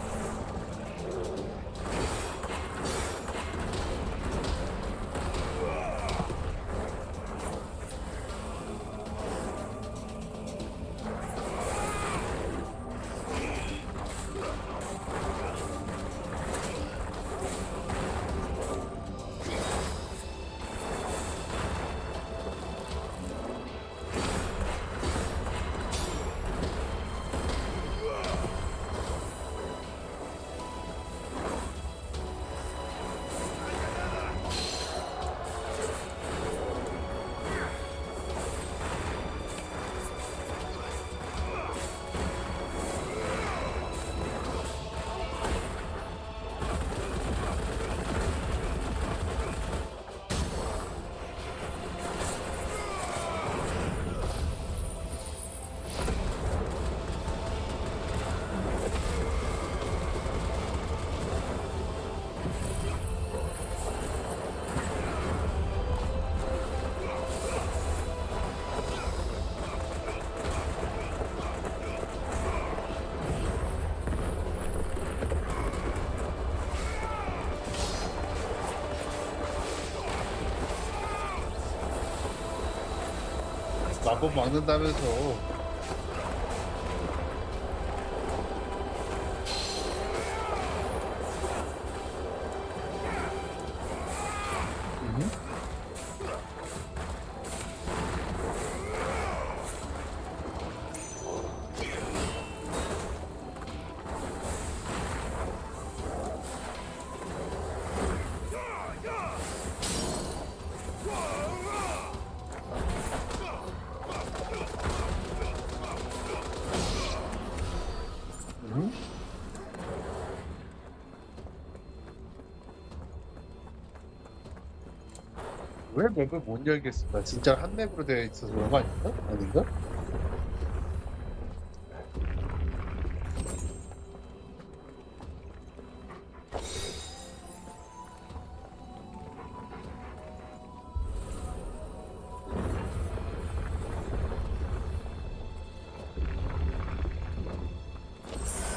마법 막는다면서. 왜 맵을 못 열겠을까? 진짜 한 맵으로 되어 있어서 그런 거 아닌가? 아닌가?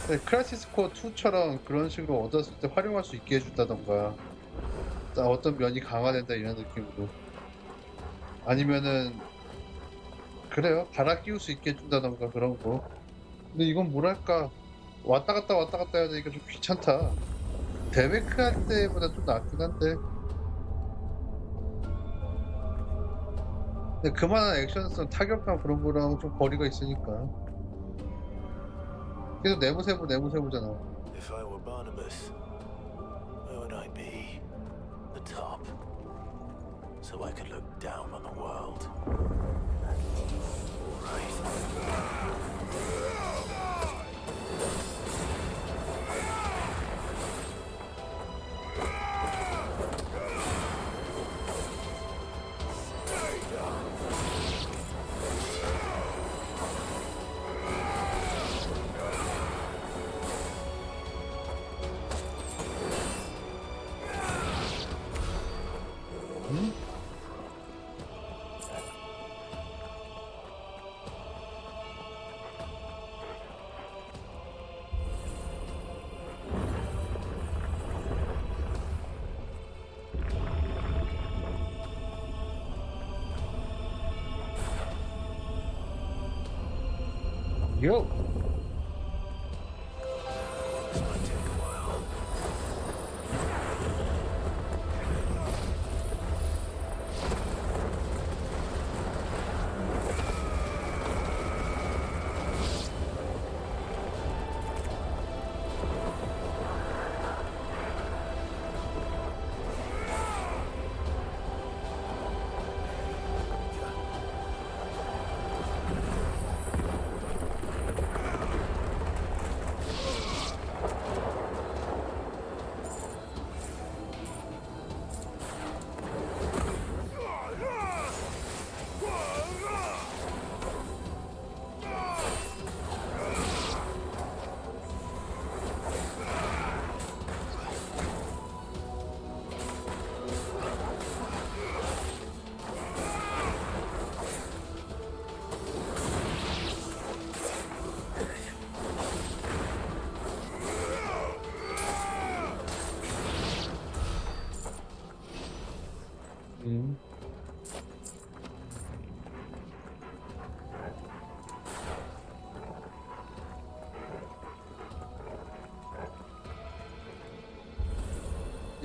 네, 크라시스 코어 2처럼 그런 식으로 얻었을 때 활용할 수 있게 해준다던가 어떤 면이 강화된다 이런 느낌으로 아니면은 그래요 갈아 끼울 수 있게 해준다던가 그런 거. 근데 이건 뭐랄까 왔다 갔다 해야 되니까 좀 귀찮다. 데메크 할 때보다 좀 낫긴 한데 근데 그만한 액션성 타격감 그런 거랑 좀 거리가 있으니까 계속 내무세부잖아. If I were Barnabas, where would I be? The top. So I could look down on the world. Yo.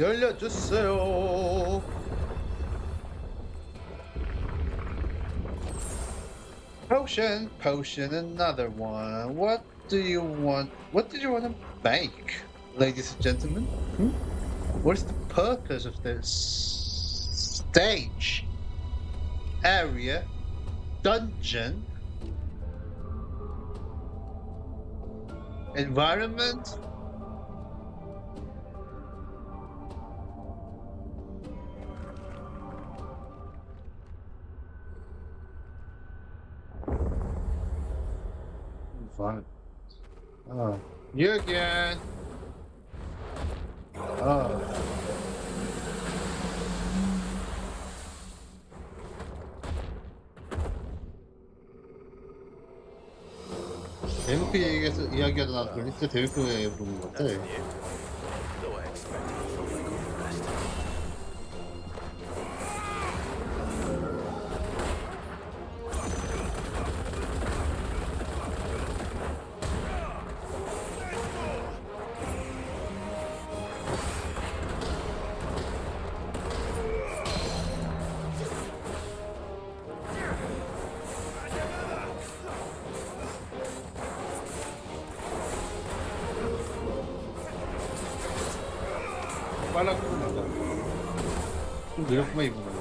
열려주세요. Potion, another one. What do you want? What did you want to make, ladies and gentlemen? What is the purpose of this stage, area, dungeon, environment? Fine. Oh, you again. Oh. 데미크 이야기하다 나 글리스 데미크에 부른 것 같아. 빨랐고 내가 좀 느렸구만 이번에.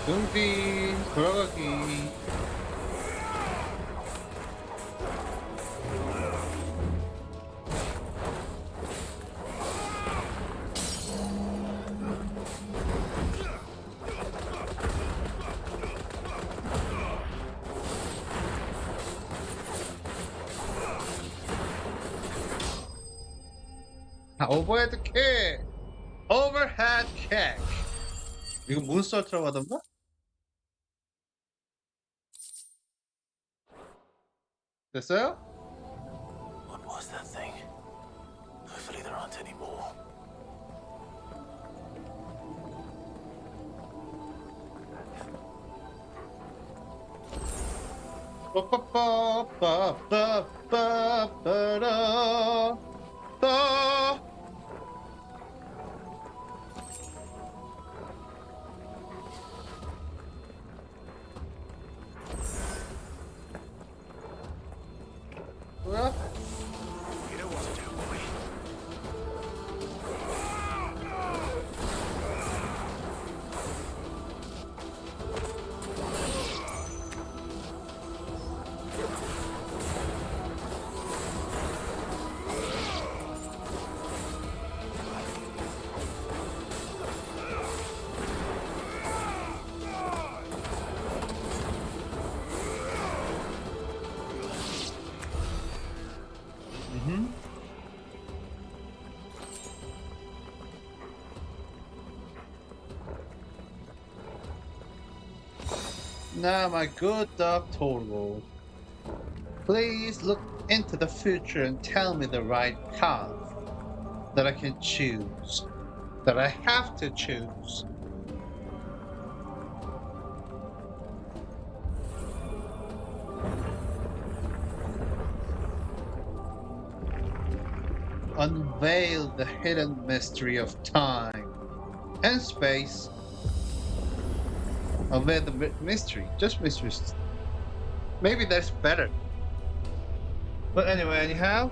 용빈 돌아가기. 오버헤드 킥! 오버헤드 킥! 이거 몬스터트라고 하던가? 됐어요? What was that thing? Hopefully there aren't any more. 빠빠빠빠빠빠라. 뭐야? You know what to do, boy. Now, my good dog Toro, please look into the future and tell me the right path that I can choose, that I have to choose. Unveil the hidden mystery of time and space. Unveil the mystery, just mysteries. Maybe that's better. But anyway, anyhow.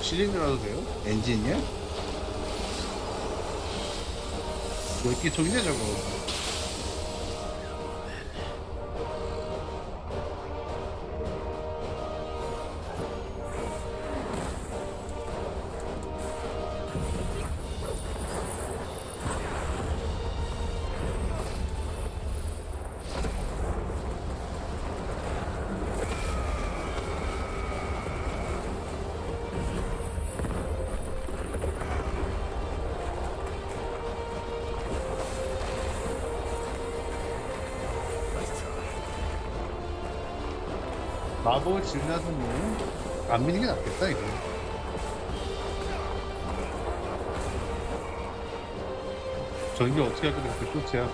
실린더라도 돼요? 엔진이야? 뭐 이렇게 종이네 저거. 마법을 지나서는 안 미는 게 낫겠다 이거. 저게 어떻게 하거든 그 쇼트야.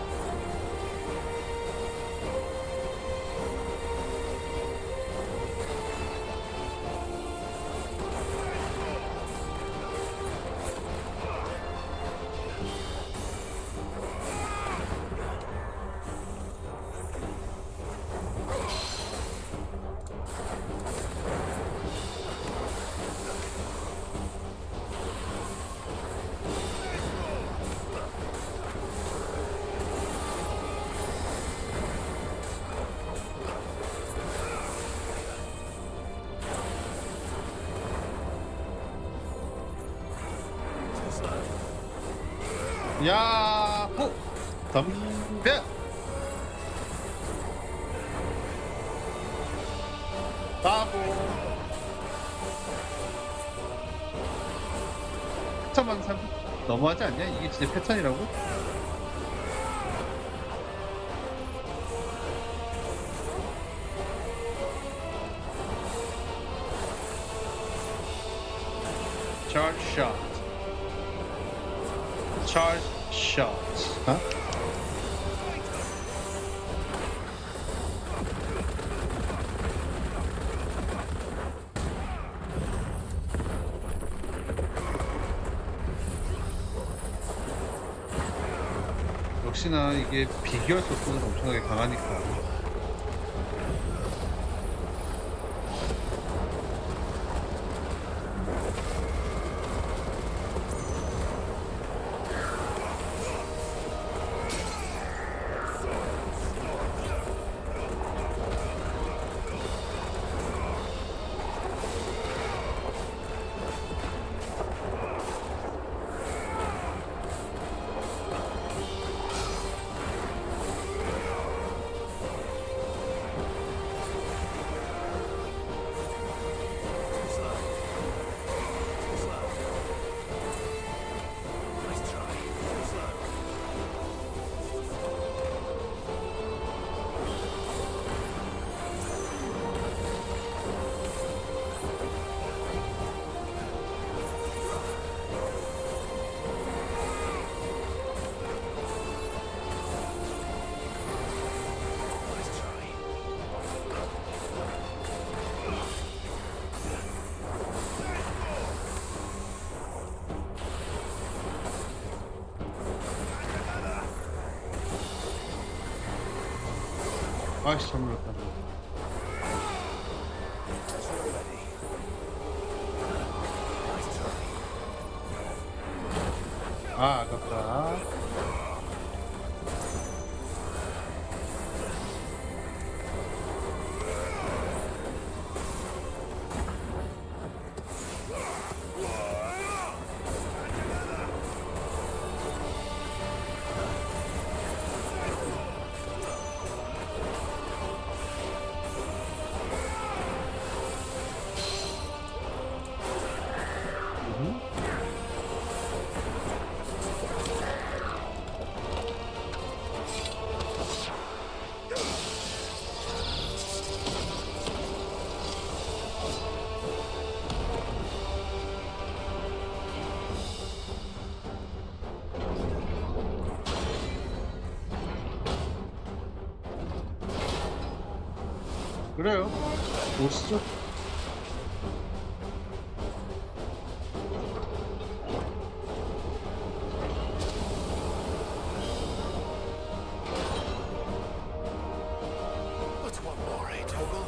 야호! 덤벼! 따고 패턴만 삼 너무하지 않냐? 이게 진짜 패턴이라고? Charge shot. Charge shot. 어? 역시나 이게 비교할 수 없는 엄청나게 강하니까. 아이씨 잘못했다. 아 아깝다. 그래요. 오시죠. What's one more, eh, Toggle?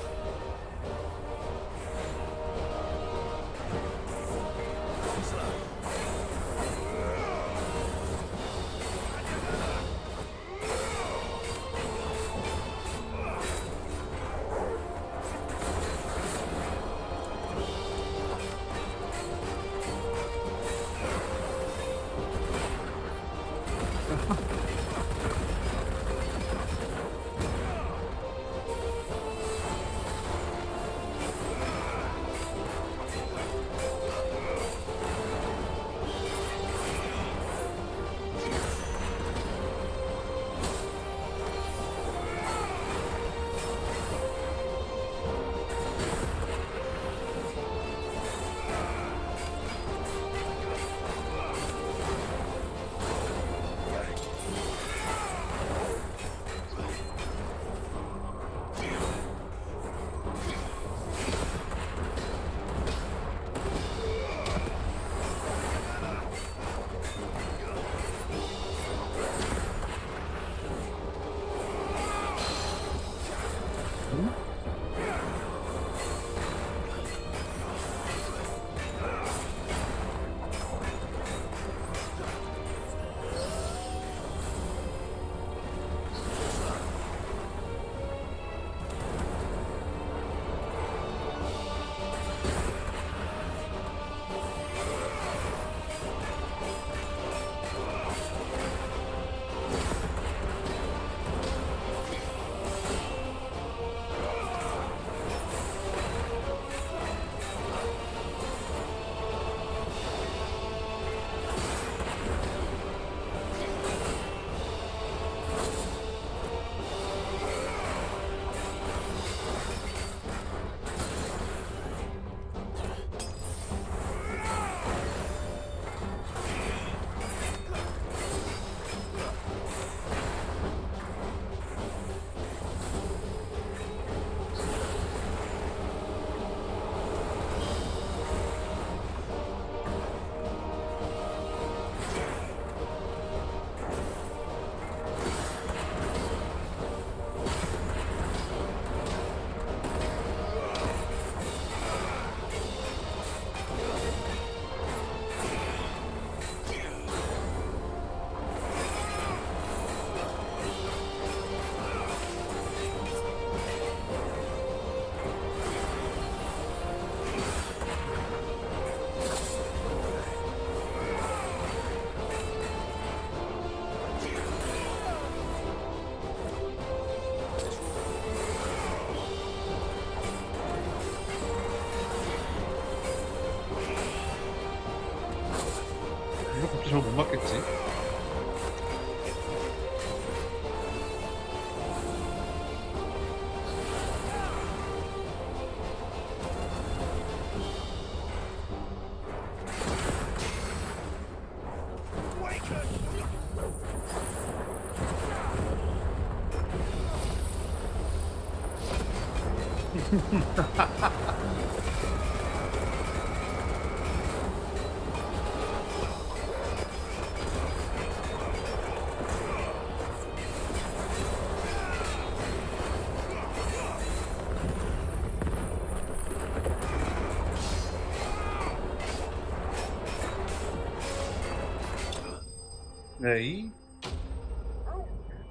어차피 저걸 못 맞겠지. 네.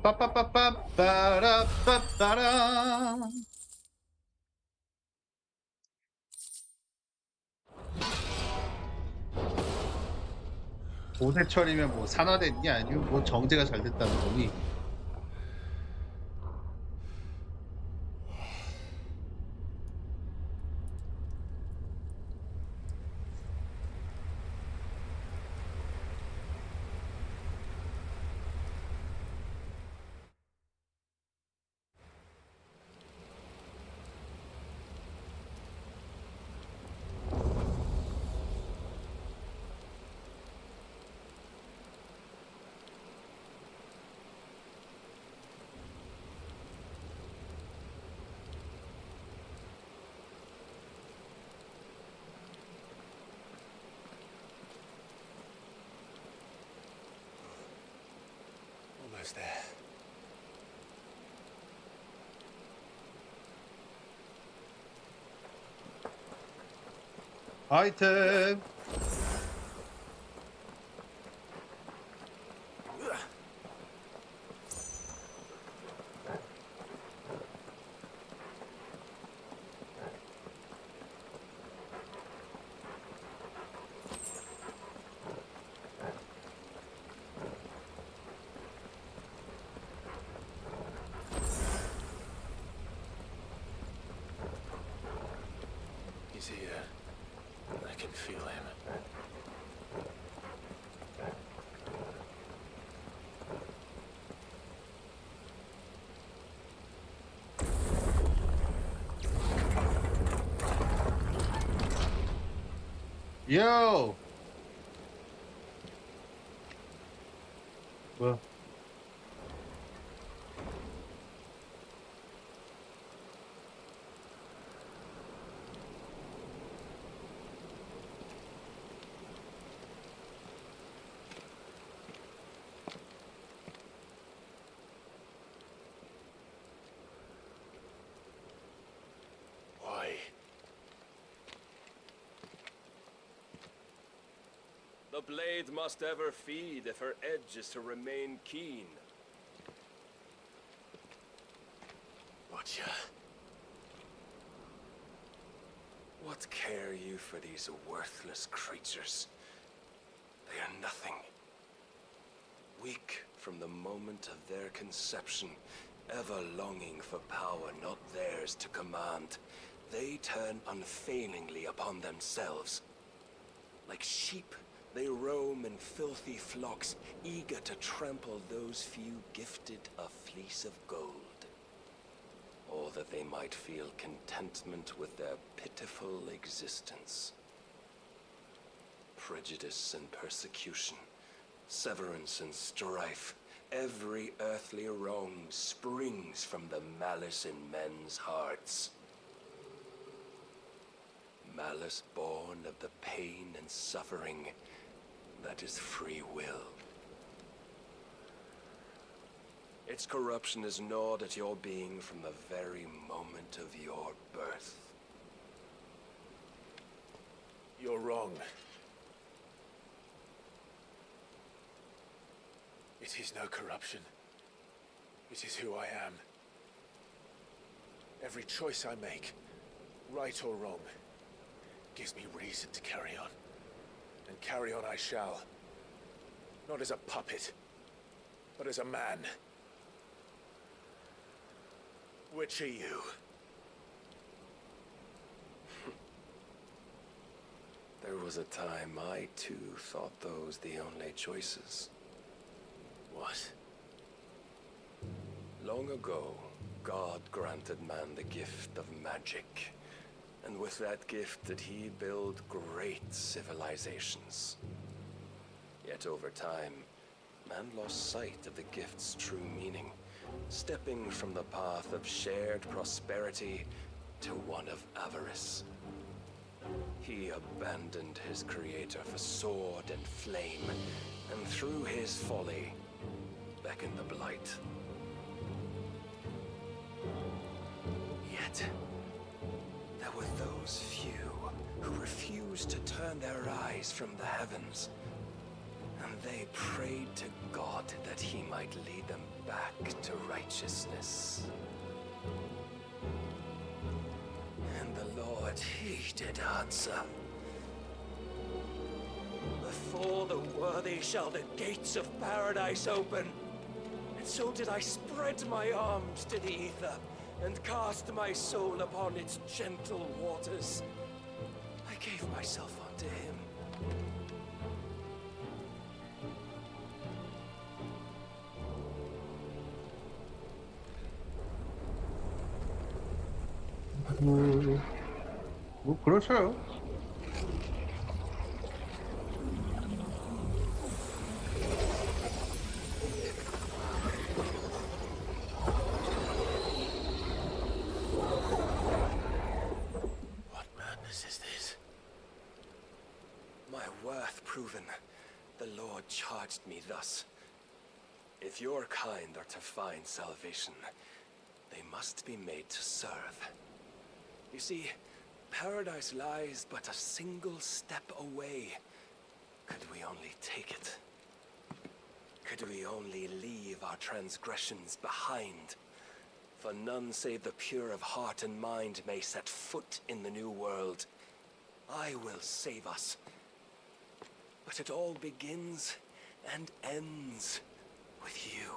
빠빠빠빠빠라빠빠라. 오세철이면 뭐 산화됐니 아니면 뭐 정제가 잘 됐다는 거니? Almost there. 아이템. He's here. I can feel him. 요. 뭐야? Why? The blade must ever feed if her edge is to remain keen. Watcha. What care you for these worthless creatures? They are nothing. Weak from the moment of their conception, ever longing for power not theirs to command, they turn unfailingly upon themselves. Like sheep, they roam in filthy flocks, eager to trample those few gifted a fleece of gold. Or that they might feel contentment with their pitiful existence. Prejudice and persecution, severance and strife, every earthly wrong springs from the malice in men's hearts. Malice born of the pain and suffering that is free will. Its corruption is gnawed at your being from the very moment of your birth. You're wrong. It is no corruption. It is who I am. Every choice I make, right or wrong, gives me reason to carry on. And carry on I shall. Not as a puppet, but as a man. Which are you? There There was a time I too thought those the only choices. What? Long ago, God granted man the gift of magic. And with that gift did he build great civilizations. Yet over time, man lost sight of the gift's true meaning, stepping from the path of shared prosperity to one of avarice. He abandoned his creator for sword and flame, and through his folly, beckoned the blight. Yet, there were those few who refused to turn their eyes from the heavens, and they prayed to God that he might lead them back to righteousness. And the Lord, he did answer. Before the worthy shall the gates of paradise open. And so did I spread my arms to the ether, and cast my soul upon its gentle waters. I gave myself unto him. 뭐 그렇죠. What madness is this? My worth proven, the Lord charged me thus. If your kind are to find salvation, they must be made to serve. You see, paradise lies but a single step away. Could we only take it? Could we only leave our transgressions behind? For none save the pure of heart and mind may set foot in the new world. I will save us. But it all begins and ends with you.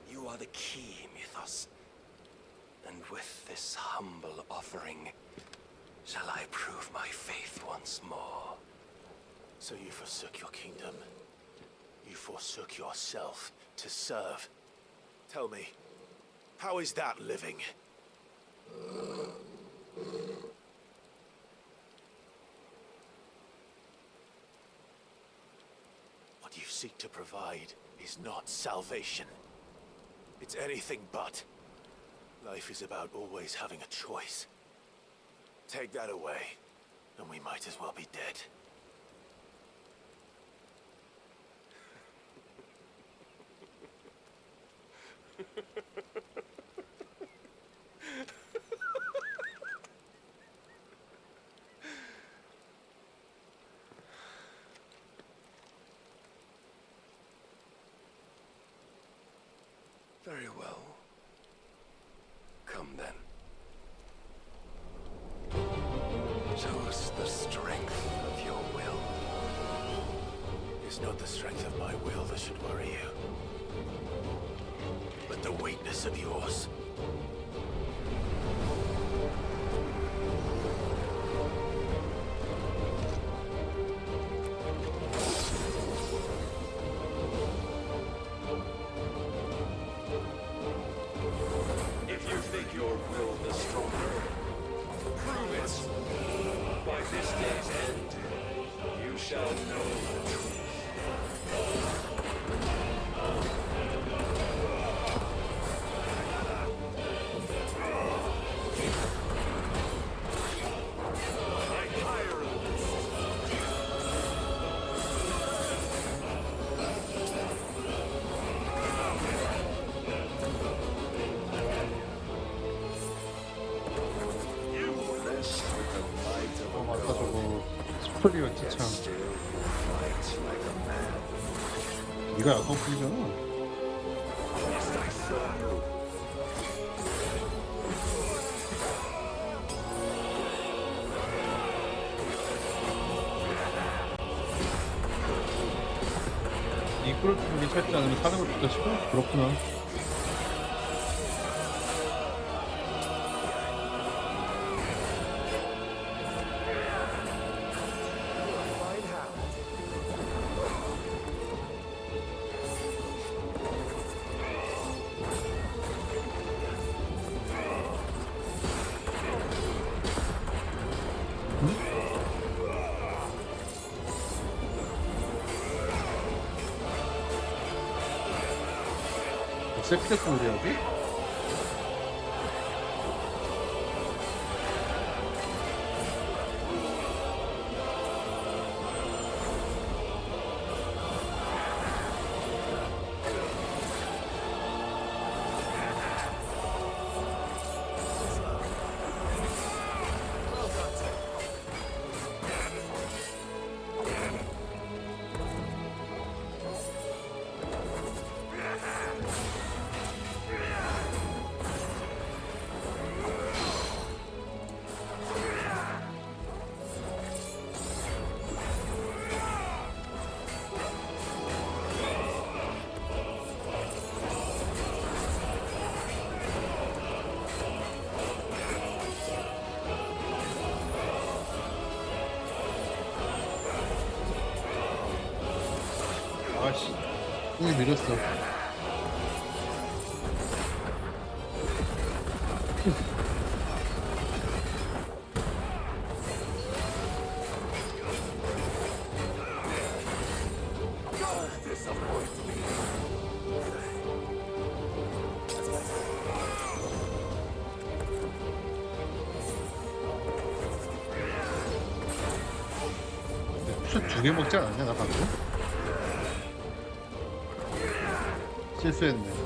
You are the key, Mythos. And with this humble offering, shall I prove my faith once more. So you forsook your kingdom. You forsook yourself to serve. Tell me, how is that living? What you seek to provide is not salvation. It's anything but. Life is about always having a choice. Take that away, and we might as well be dead. Very well. Come then. Show us the strength of your will. It's not the strength of my will that should worry you, but the weakness of yours. If you think your will the stronger, prove it. By this day's end, you shall know the truth. 아까 저거 스프리어티 참. 네가 약간 풀리잖아. 이끌어 주는 게 찾지 않으면 사는 걸 진짜 싫어? 그렇구나. 세피데스 무리하기? 아씨, 손이 느렸어. 슛 2개 먹지 않았냐 나 방금? 실수했네.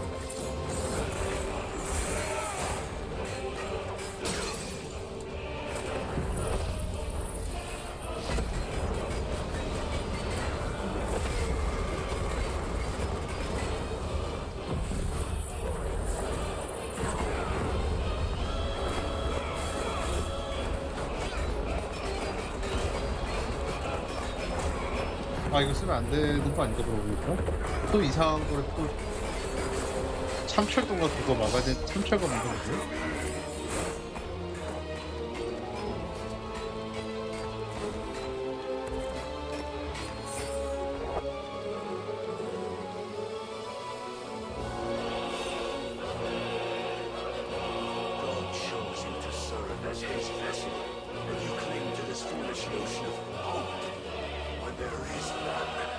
아 이거 쓰면 안 되는 거 아닌가 그러고 또 이상한 거를 또 참철도가 그거 막아야 돼. 참철거 만들었네. God chose you to serve as his vessel, and you cling to this foolish notion of hope when there is none.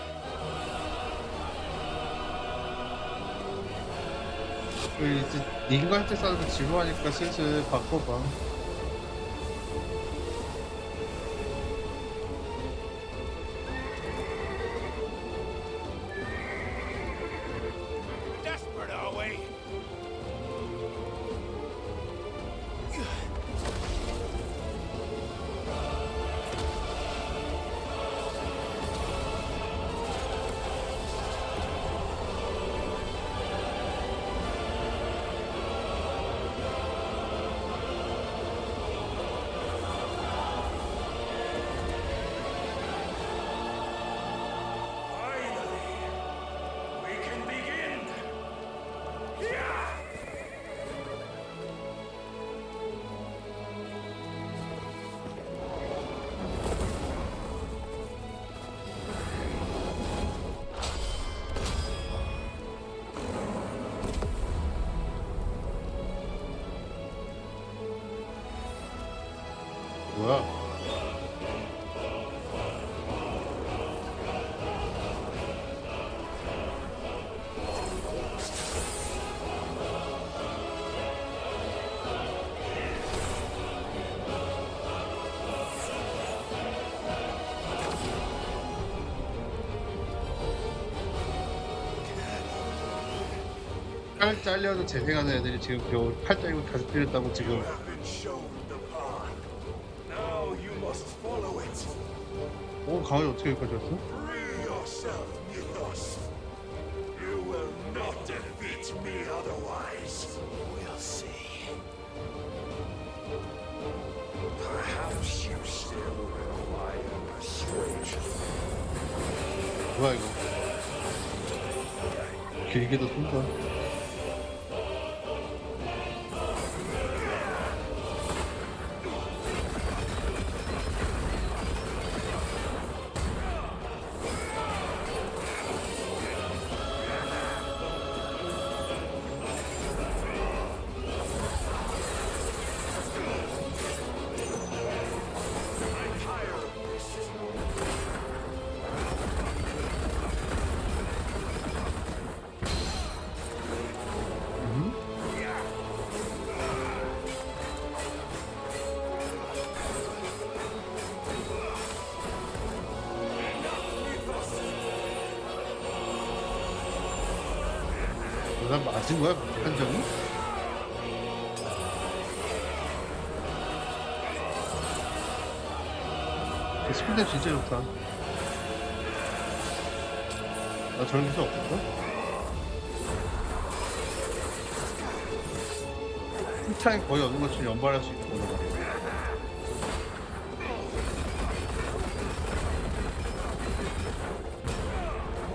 이제 네가 할 때 싸워서 지루하니까 슬슬 바꿔봐. Desperate, are we? Finally, we can begin. Yeah! 뭐야? 팔 잘려도 재생하는 애들이 지금 겨우 팔 잘리고 가슴 찔렸다고 지금 Have been shown the path. Now you must follow it. 강아지 어떻게 여기까지 왔어? Free yourself, Mythos. You will not defeat me otherwise. We'll see. Perhaps you still require persuasion. 뭐야 이거? 길게도 쏜다. 나 맞은 거야? 판정이? 스피드 진짜 좋다. 나 저런 기술 없었어? 풀타임 거의 없는 것처럼 연발할 수 있고 그러다.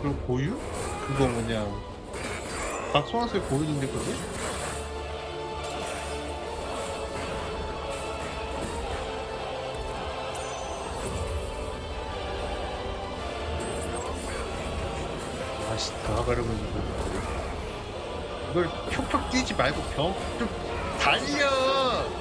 그리고 고유? 그거 뭐냐 박소환수의 고유인데 그게? 다시 다가가려고 했는데 이걸 촉촉 뛰지 말고 좀 달려!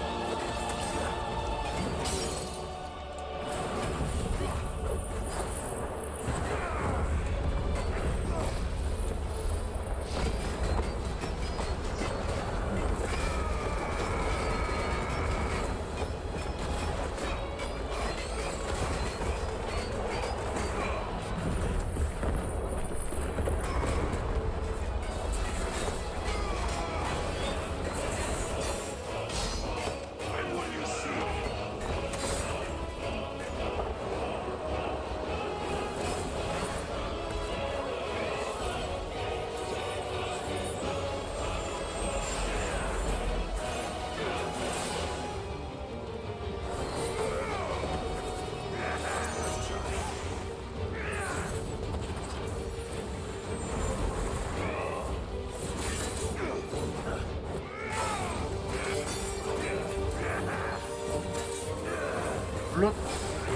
물론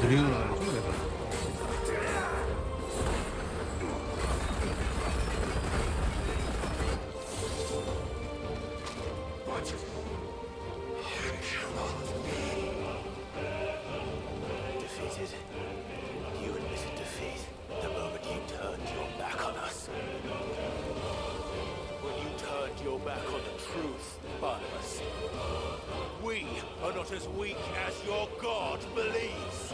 느리게 나가는 거죠 내가. Defeated. You admitted defeat the moment you turned your back on us. When you turned your back on the truth, Barnabas. We are not as weak as your God believes.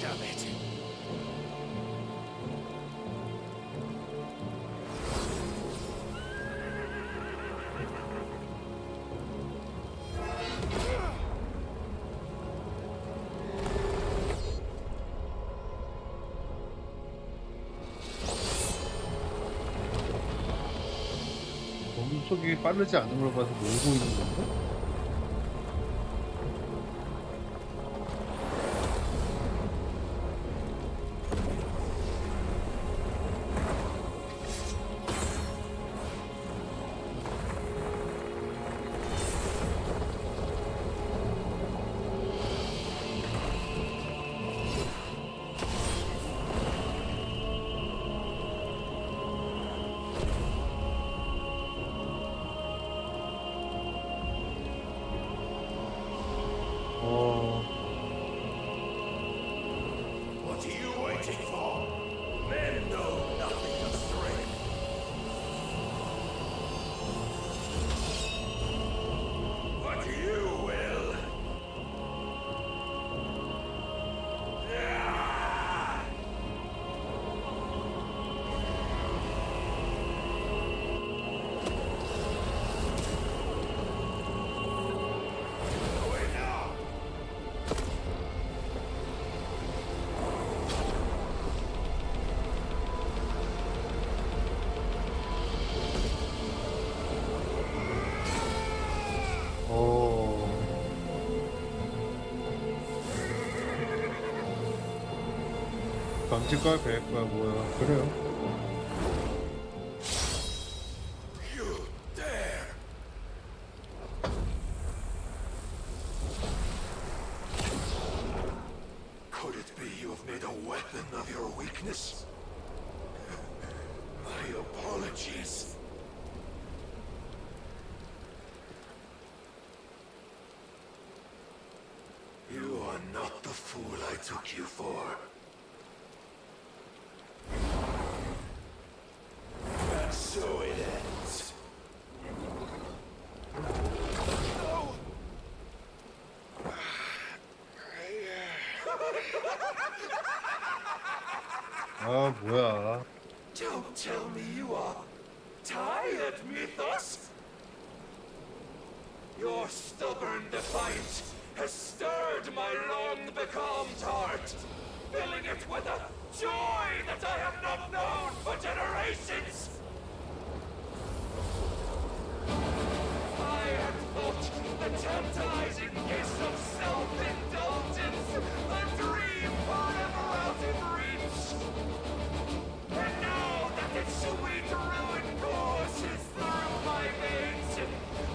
Damn it. 몸속이 빠르지 않은 걸 봐서 놀고 있는 건가? What are you waiting for? Men know nothing of strength. But you will. Away now! 오. 던질거야 배일거야 뭐야 그래요. You dare! Could it be you have made a weapon of your weakness? My apologies. took you for. And so it ends. 아 뭐야. Don't tell me you are tired, Mythos. Your stubborn defiance has stirred my long-becalmed heart, filling it with a joy that I have not known for generations. I had thought the tantalizing kiss of self-indulgence a dream forever out of reach. And now that its sweet ruin courses through my veins,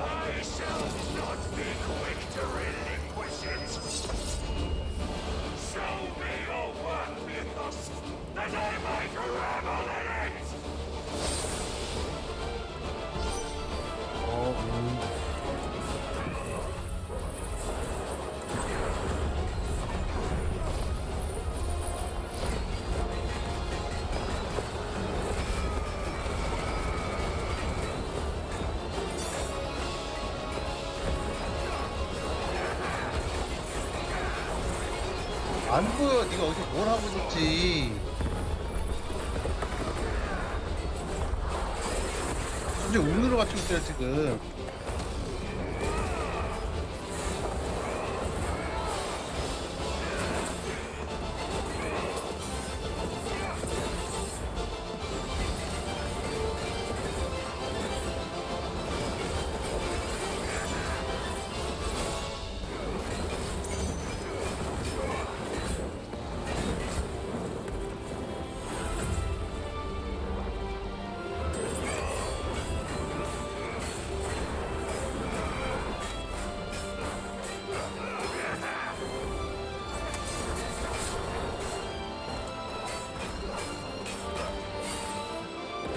I shall not be quick to relinquish it. Show me your work, Mythos, that I might revel in it! 안 보여. 네가 어디서 뭘 하고 있었지. 이제 운으로 맞추고 있어요 지금.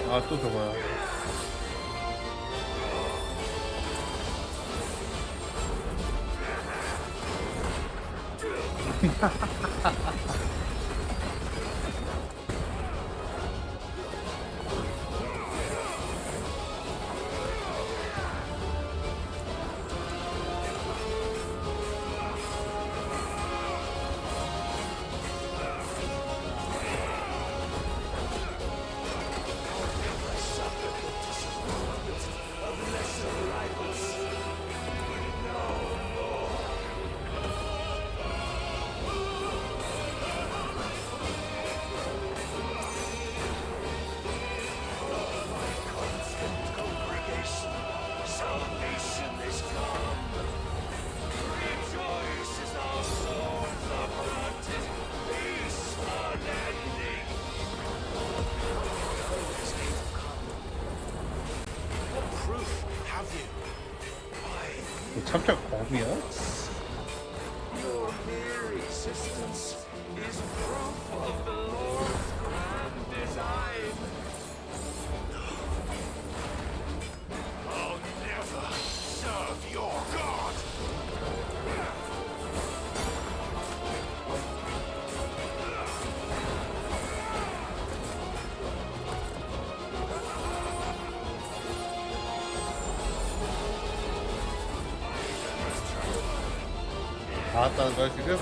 아 또 저거야. 참잘 거미야? Your mere existence is proof of the Lord's grand design. I'll never serve your God. 나왔다는 거야 지금?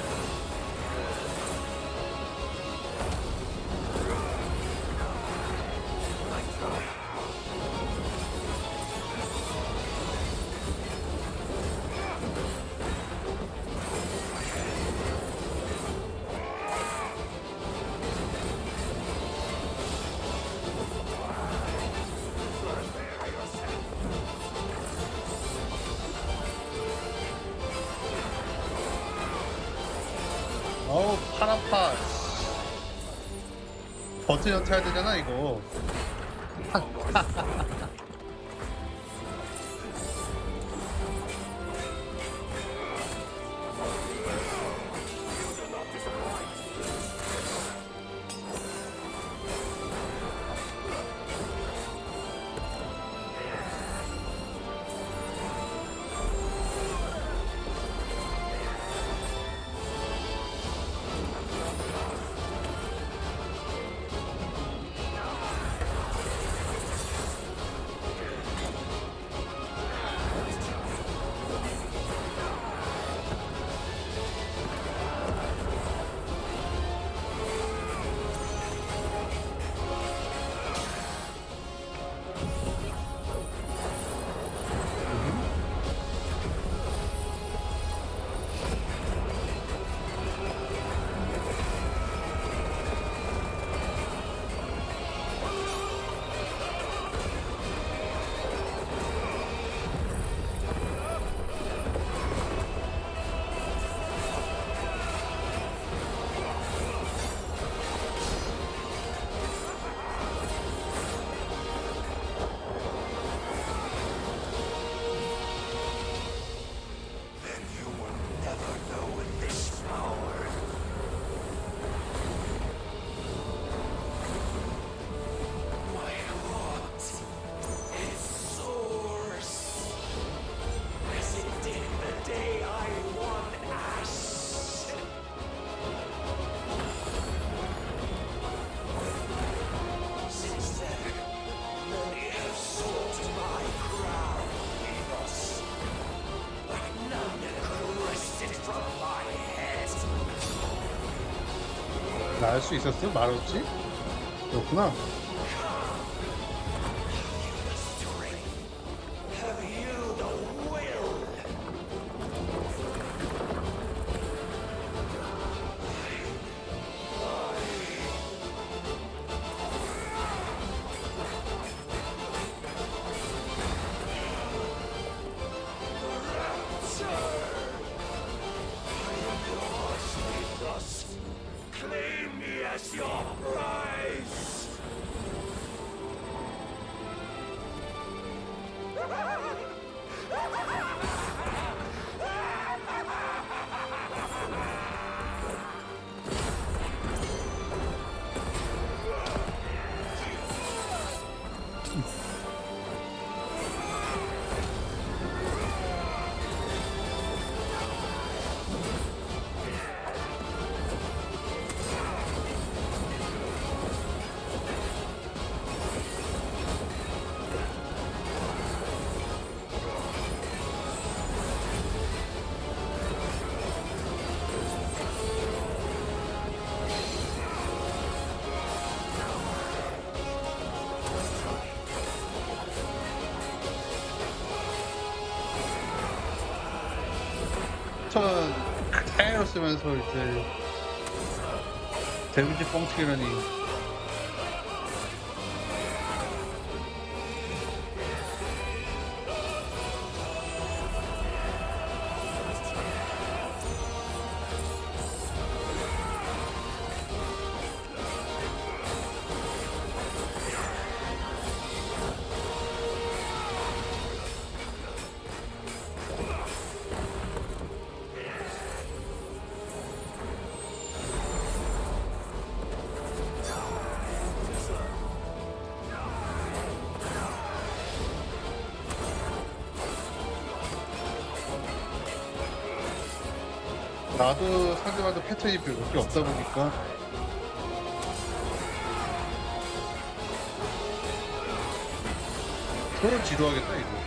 어우 팔 아파. 버튼 연타야 되잖아 이거. 날 수 있었어? 말없지? 그렇구나. Claim me as your prize! 전 그대로 쓰면서 이제 데미지 뻥튀기라니. 나도 상대방도 패턴이 몇 개 없다 보니까 서로 지루하겠다 이거.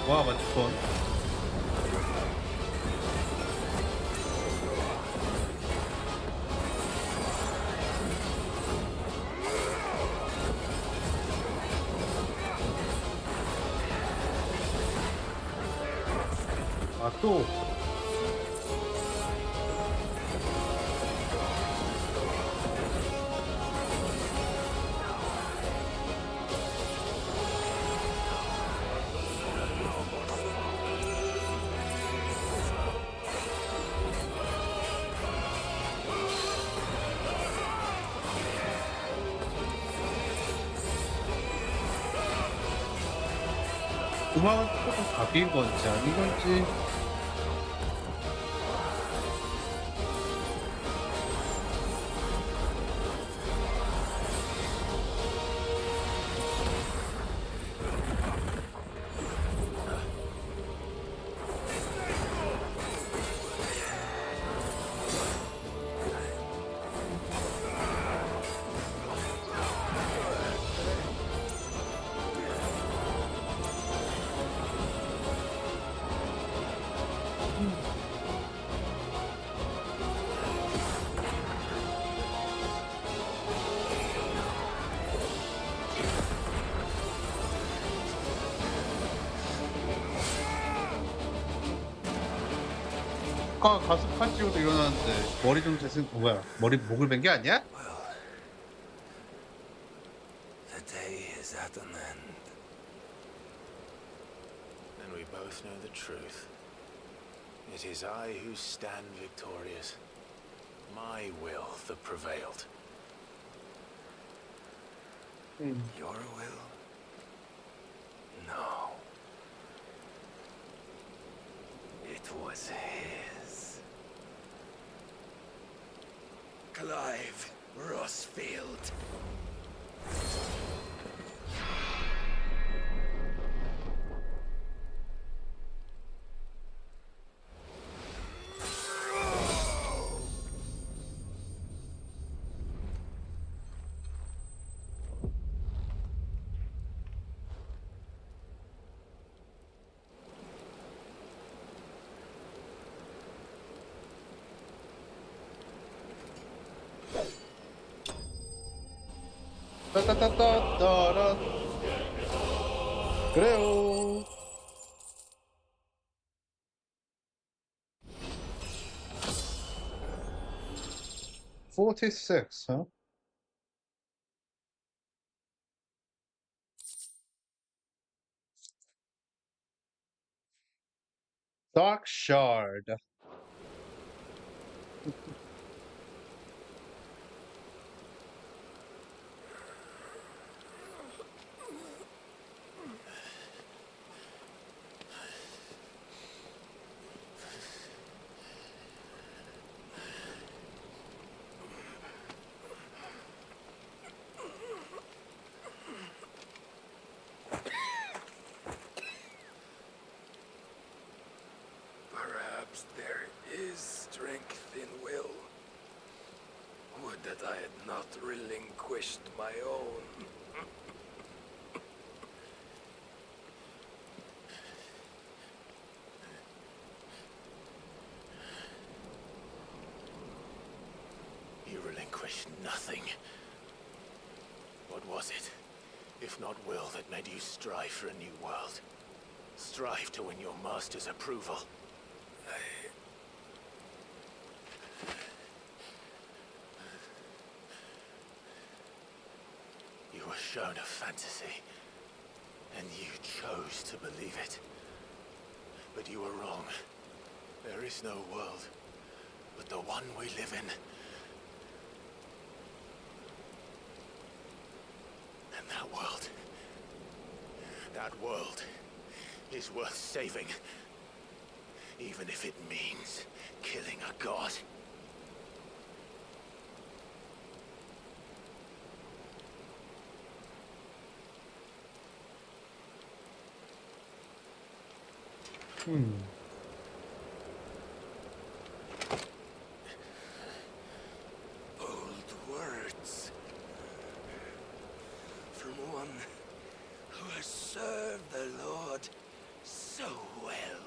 와 맞췄던. 아 또. 음악은 조금 바뀐 건지 아닌 건지. 아까 가슴 팔찌고도 일어났는데 머리 좀 뭐야? 머리 목을 벤 게 아니야? The day is at an end. And we both know the truth. It is I who stand victorious. My will that prevailed. Your will? No. It was his. Clive Rossfield. 따따따따따라. 그래요. (46) huh? Dark Shard. Perhaps there is strength in will. Would that I had not relinquished my own. You relinquished nothing. What was it, if not will, that made you strive for a new world? Strive to win your master's approval? You were shown a fantasy, and you chose to believe it. But you were wrong. There is no world but the one we live in. And that world is worth saving. Even if it means killing a god. Bold words. From one who has served the Lord so well.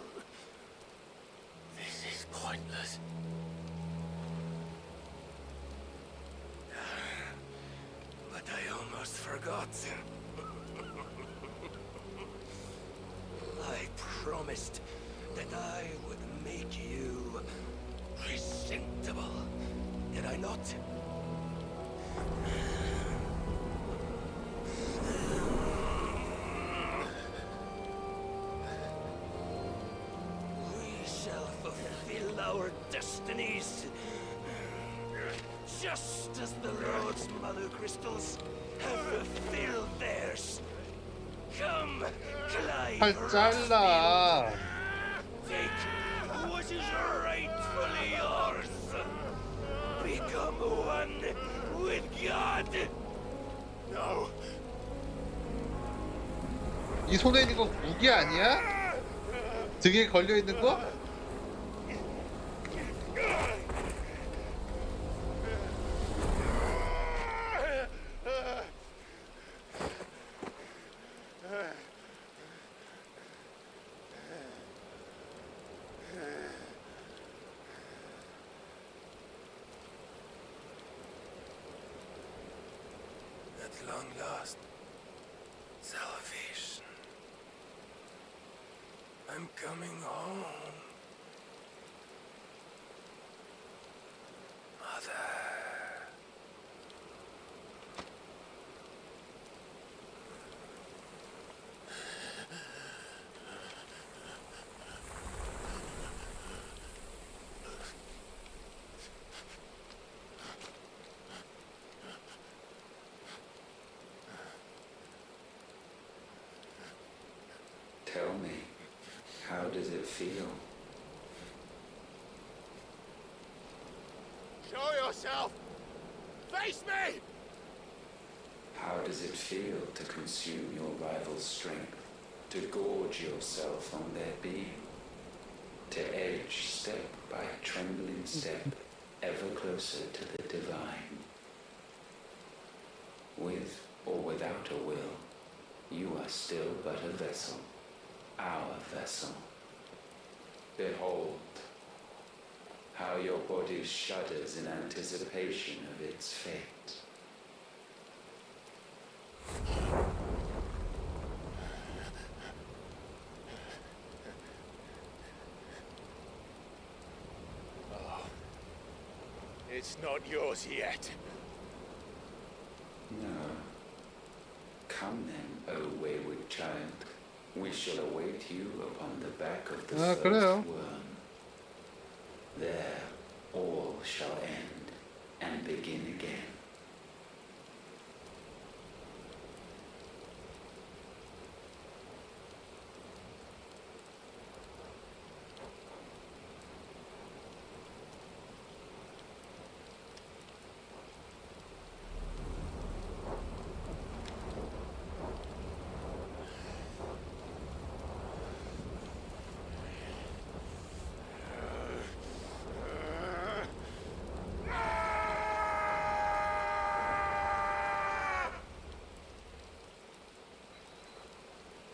This is pointless. But I almost forgot. I promised that I would make you presentable. Did I not? We shall fulfill our destinies. Just as the Lord's Mother Crystals have fulfilled theirs. Come, Clive. 팔 잘라. Take what is rightfully yours. Become one with God. No. 이 손에 있는 거 무기 아니야? 등에 걸려 있는 거? At long last, salvation. I'm coming home. Tell me, how does it feel? Show yourself! Face me! How does it feel to consume your rival's strength? To gorge yourself on their being? To edge step by trembling step ever closer to the divine? With or without a will, you are still but a vessel. Our vessel. Behold, how your body shudders in anticipation of its fate. Oh, it's not yours yet. No. Come then, O wayward child. We shall await you upon the back of the first 그래요. worm. There, all shall end and begin again.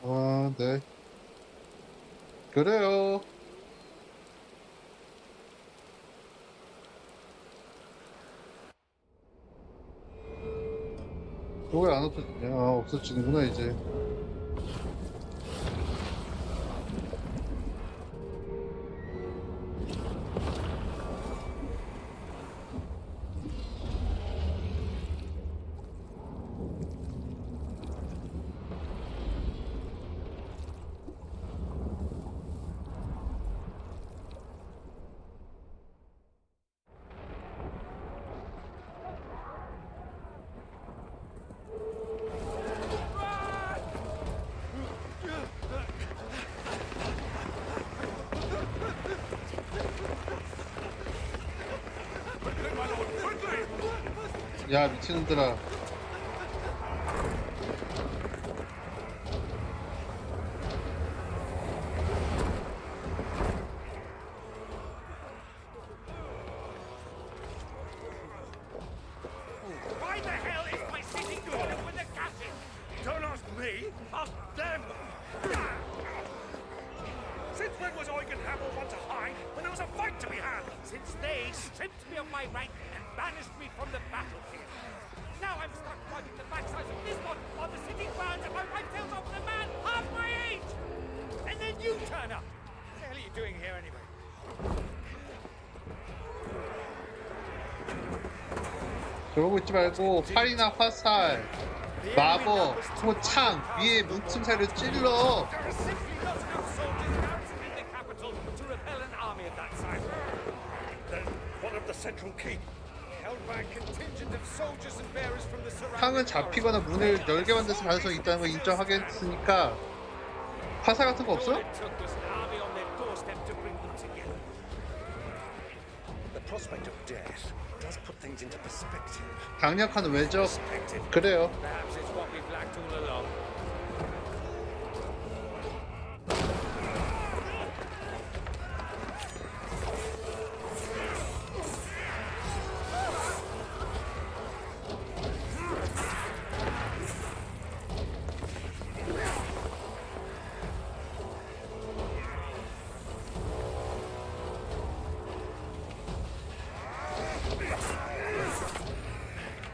아, 네. 그래요. 왜 안 없어지냐? 아, 없어지는구나 이제. 야, 미친놈들아. Why the hell is my city going up with the captain? Don't ask me, ask them! Since when was Eugen Hamel one to hide when there was a fight to be had? Since they stripped me of my rank and banished me from the battlefield. Now I'm stuck fighting the backsides of this one on the city grounds and my right tails off with a man half my age! And then you turn up! What the hell are you doing here anyway? 그러고 있지 말고 활이나 화살, 마법, 뭐 창 위에 뭉침새를 찔러. There are simply not enough soldiers garrisoned in the capital to repel an army of that size. Then what of the central keep? Held by a contingent of soldiers and bearers from the surrounding 창은 잡히거나 문을 열게 만들 가능성이 있다는 걸 인정하겠으니까 화살 같은 거 없어? All it took was an army on their doorstep to bring them together. The prospect of death does put things into perspective. 강력한 외적. 그래요. Perhaps it's what we've lacked all along.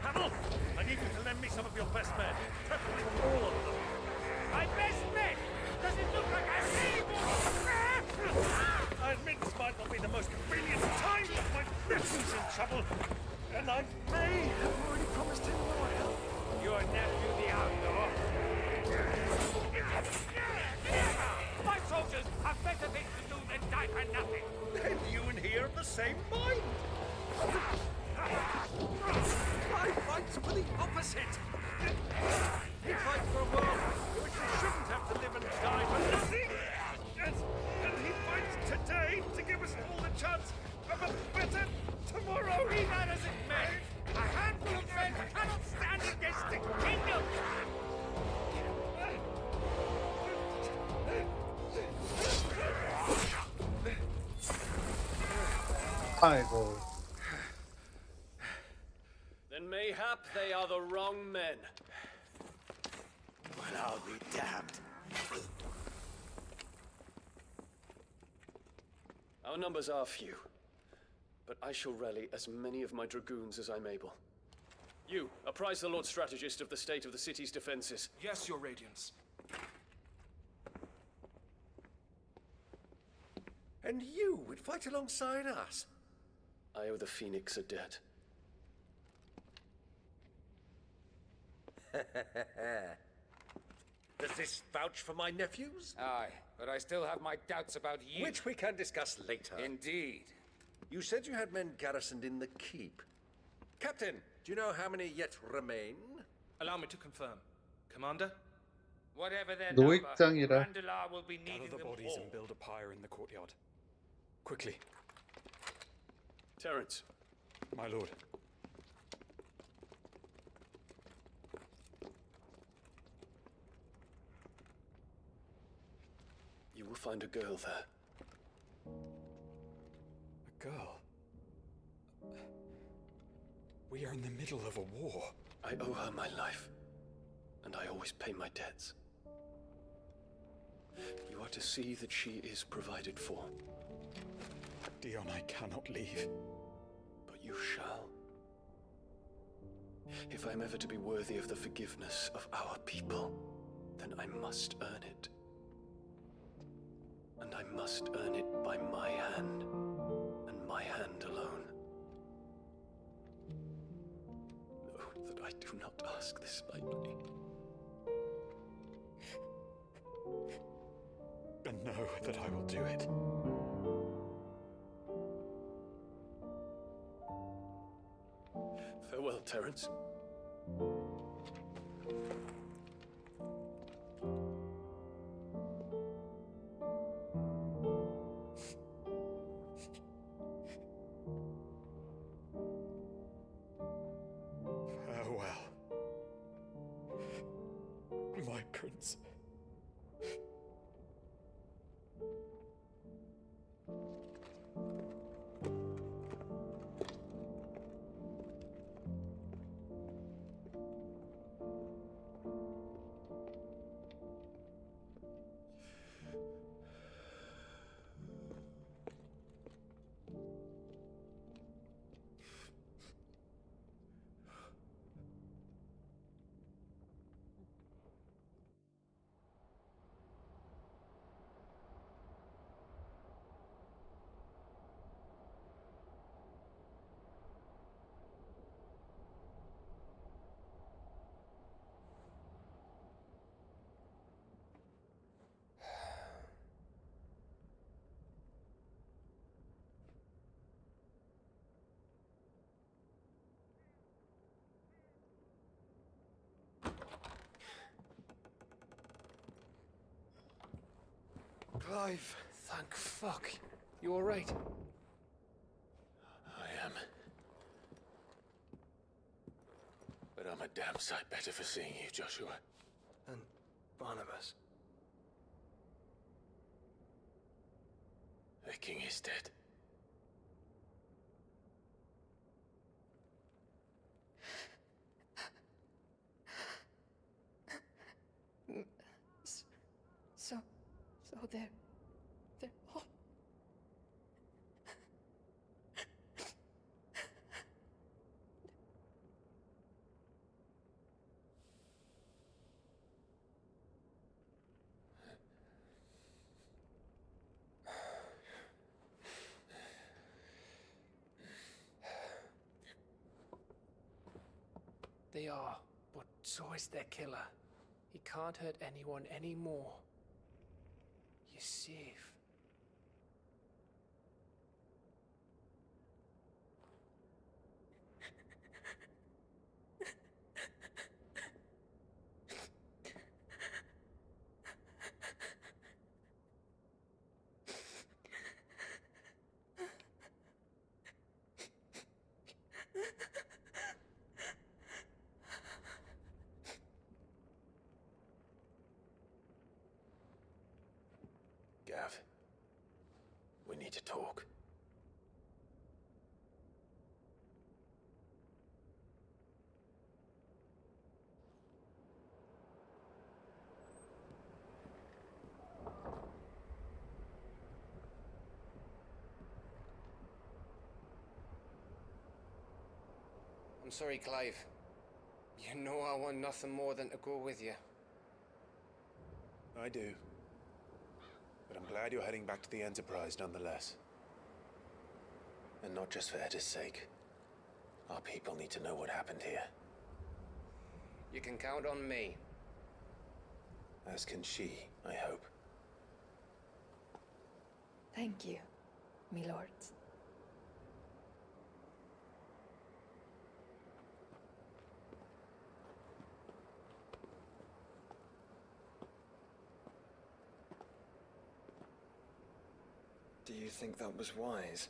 Hamel, I need you to lend me some of your best men. Preferably all of them. My best men? Does it look like I'm able? I I admit this might not be the most convenient time, but my nephew's in trouble, and I may have already promised him more help. Your nephew, the outlaw? My soldiers have better things to do than die for nothing. Then you and he are of the same mind. Clive fights for the opposite. He fights for a world in which we shouldn't have to live and die for nothing. And he fights today to give us all the chance of a better tomorrow. Be that as it may, a handful of men cannot stand against the kingdom. 아이고. Then mayhap they are the wrong men. Well, I'll be damned. Our numbers are few, but I shall rally as many of my dragoons as I'm able. You, apprise the Lord Strategist of the state of the city's defenses. Yes, Your Radiance. And you would fight alongside us? I owe the Phoenix a debt. Does this vouch for my nephews? Aye, but I still have my doubts about you. Which we can discuss later. Indeed. You said you had men garrisoned in the keep. Captain, do you know how many yet remain? Allow me to confirm. Commander? Whatever their 노익장이라. number, Randalar will be needing Gather the them bodies all. and build a pyre in the courtyard. Quickly. Terence. My lord. You will find a girl there. A girl? We are in the middle of a war. I owe her my life, and I always pay my debts. You are to see that she is provided for. Dion, I cannot leave. But you shall. If I'm ever to be worthy of the forgiveness of our people, then I must earn it. And I must earn it by my hand, and my hand alone. Know that I do not ask this lightly. And know that I will do it. Farewell, Terence. Farewell. My prince. Clive, thank fuck. You alright? I am. But I'm a damn sight better for seeing you, Joshua. And Barnabas. The king is dead. So they're all... they are, but so is their killer. He can't hurt anyone anymore. You're safe. Gav, we need to talk. I'm sorry, Clive. You know I want nothing more than to go with you. I do. But I'm glad you're heading back to the Enterprise nonetheless. And not just for Etta's sake. Our people need to know what happened here. You can count on me. As can she, I hope. Thank you, my lords. Do you think that was wise?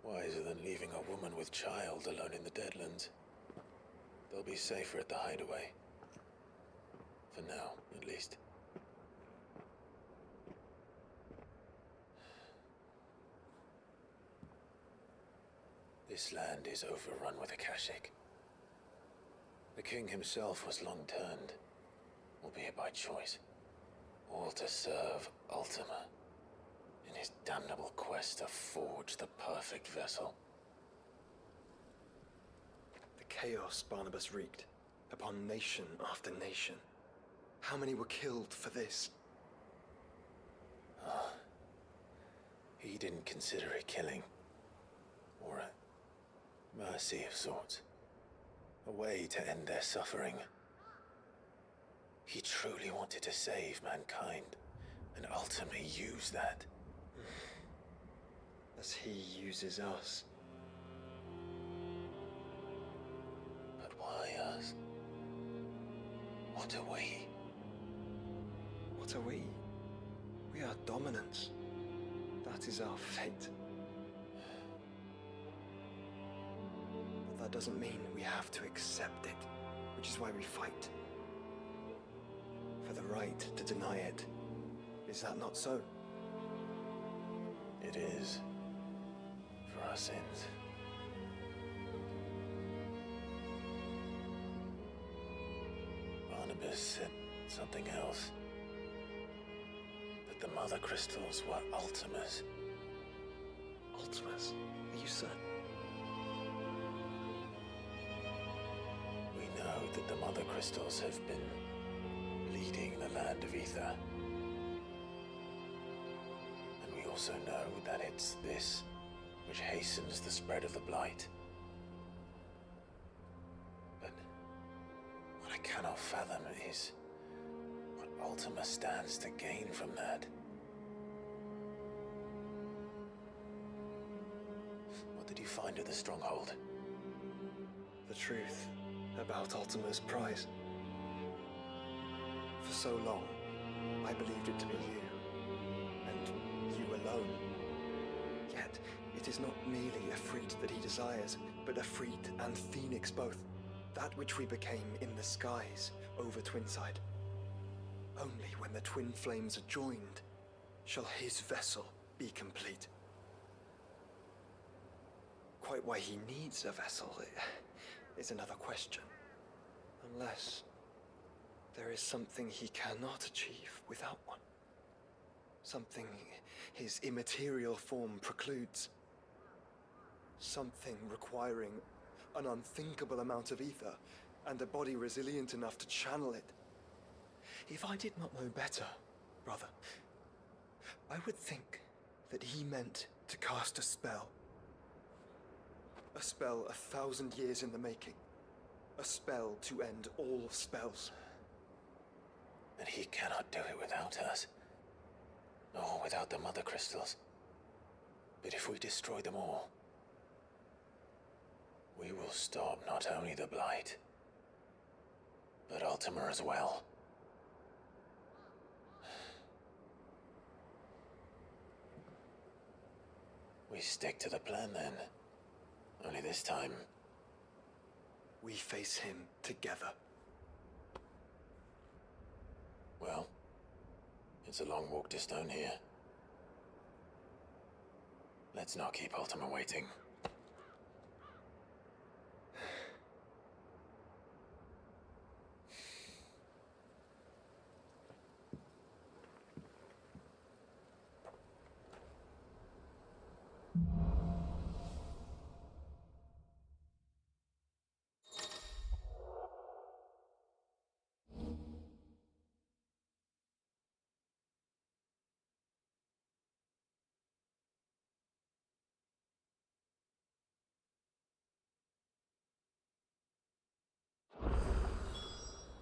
Wiser than leaving a woman with child alone in the Deadlands. They'll be safer at the hideaway. For now, at least. This land is overrun with Akashic. The king himself was long turned, albeit by choice, all to serve Ultima in his damnable quest to forge the perfect vessel. The chaos Barnabas wreaked upon nation after nation. How many were killed for this? He didn't consider it killing. Or a mercy of sorts. A way to end their suffering. He truly wanted to save mankind, and ultimately use that. As he uses us. But why us? What are we? What are we? We are dominance. That is our fate. But that doesn't mean we have to accept it, which is why we fight. For the right to deny it. Is that not so? It is. For our sins. Barnabas said something else. That the Mother Crystals were Ultimas. Ultimas? Are you certain? We know that the Mother Crystals have been leading the land of Ether. And we also know that it's this which hastens the spread of the Blight. But what I cannot fathom is what Ultima stands to gain from that. What did you find at the Stronghold? The truth about Ultima's prize. For so long, I believed it to be you, and you alone. Yet, it is not merely a freed that he desires, but a freed and Phoenix both. That which we became in the skies over Twinside. Only when the twin flames are joined shall his vessel be complete. Quite why he needs a vessel is another question. Unless there is something he cannot achieve without one. Something his immaterial form precludes. Something requiring an unthinkable amount of ether and a body resilient enough to channel it. If I did not know better, brother, I would think that he meant to cast a spell. A spell 1,000 years in the making. A spell to end all spells. But he cannot do it without us. Or without the Mother Crystals. But if we destroy them all, we will stop not only the Blight, but Ultima as well. We stick to the plan then. Only this time, we face him together. Well, it's a long walk to Stone here. Let's not keep Ultima waiting.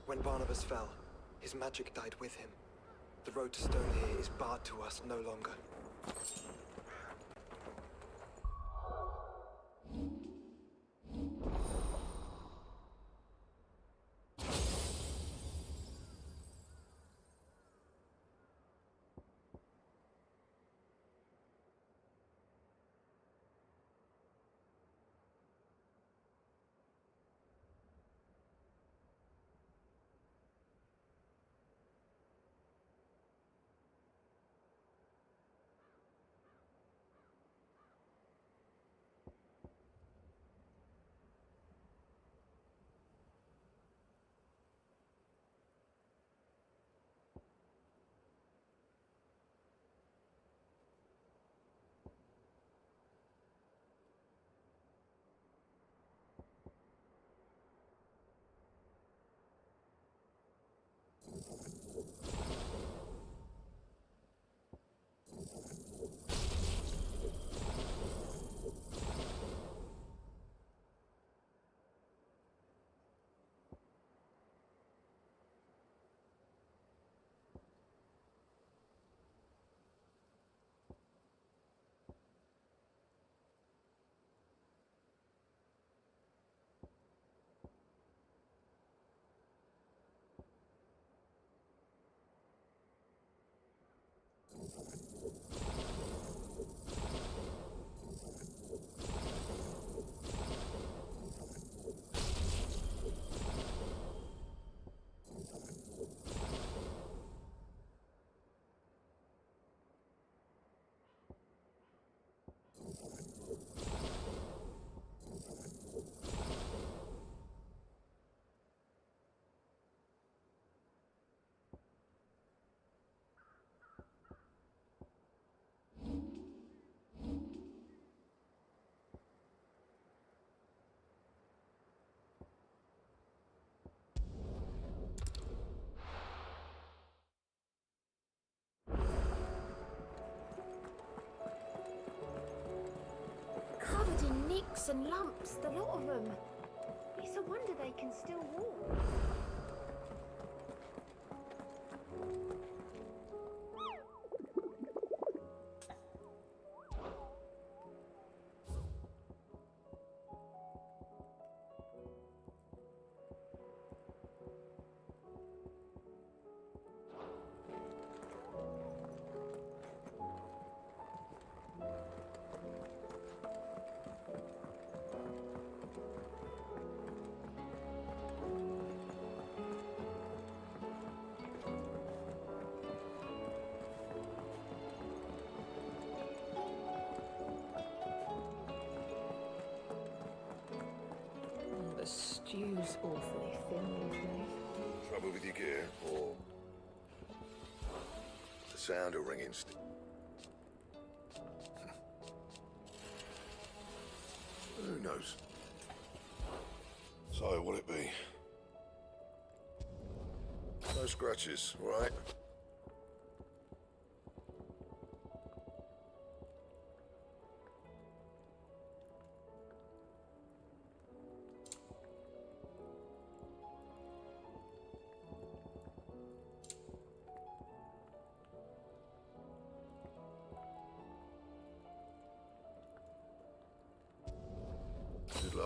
When Barnabas fell, his magic died with him. The road to Stone here is barred to us no longer. Covered in nicks and lumps, the lot of them. It's a wonder they can still walk. The stew's awfully thin these days. Trouble with your gear, or the sound of ringing Who knows? So, what'll it be? No scratches, all right?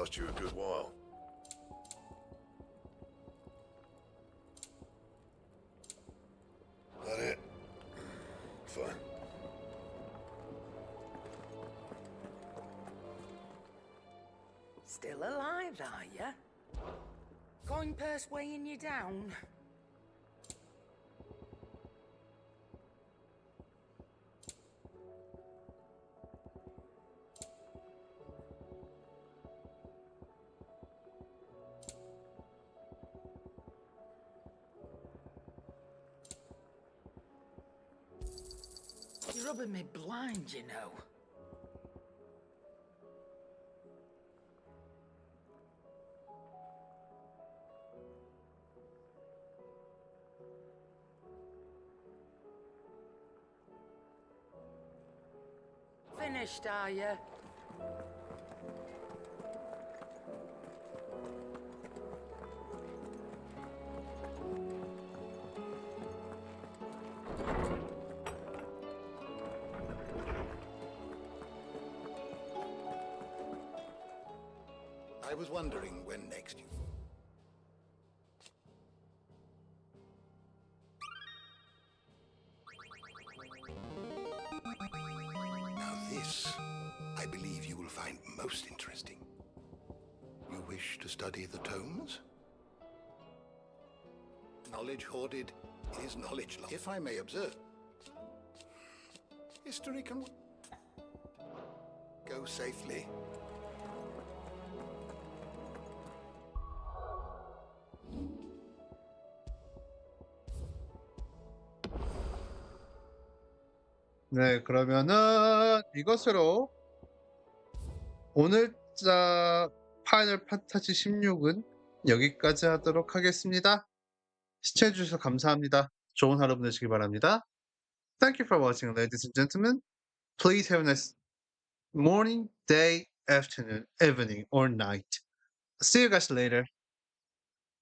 last you a good while. That it? Fine. Still alive, are ya? Coin purse weighing you down? You're rubbing me blind, you know. Finished, are you? I was wondering when next you... Now this, I believe you will find most interesting. You wish to study the tomes? Knowledge hoarded is knowledge lost. If I may observe, history can... Go safely. 네, 그러면은 이것으로 오늘자 파이널 판타지 16은 여기까지 하도록 하겠습니다. 시청해주셔서 감사합니다. 좋은 하루 보내시기 바랍니다. Thank you for watching, ladies and gentlemen. Please have a nice morning, day, afternoon, evening, or night. See you guys later.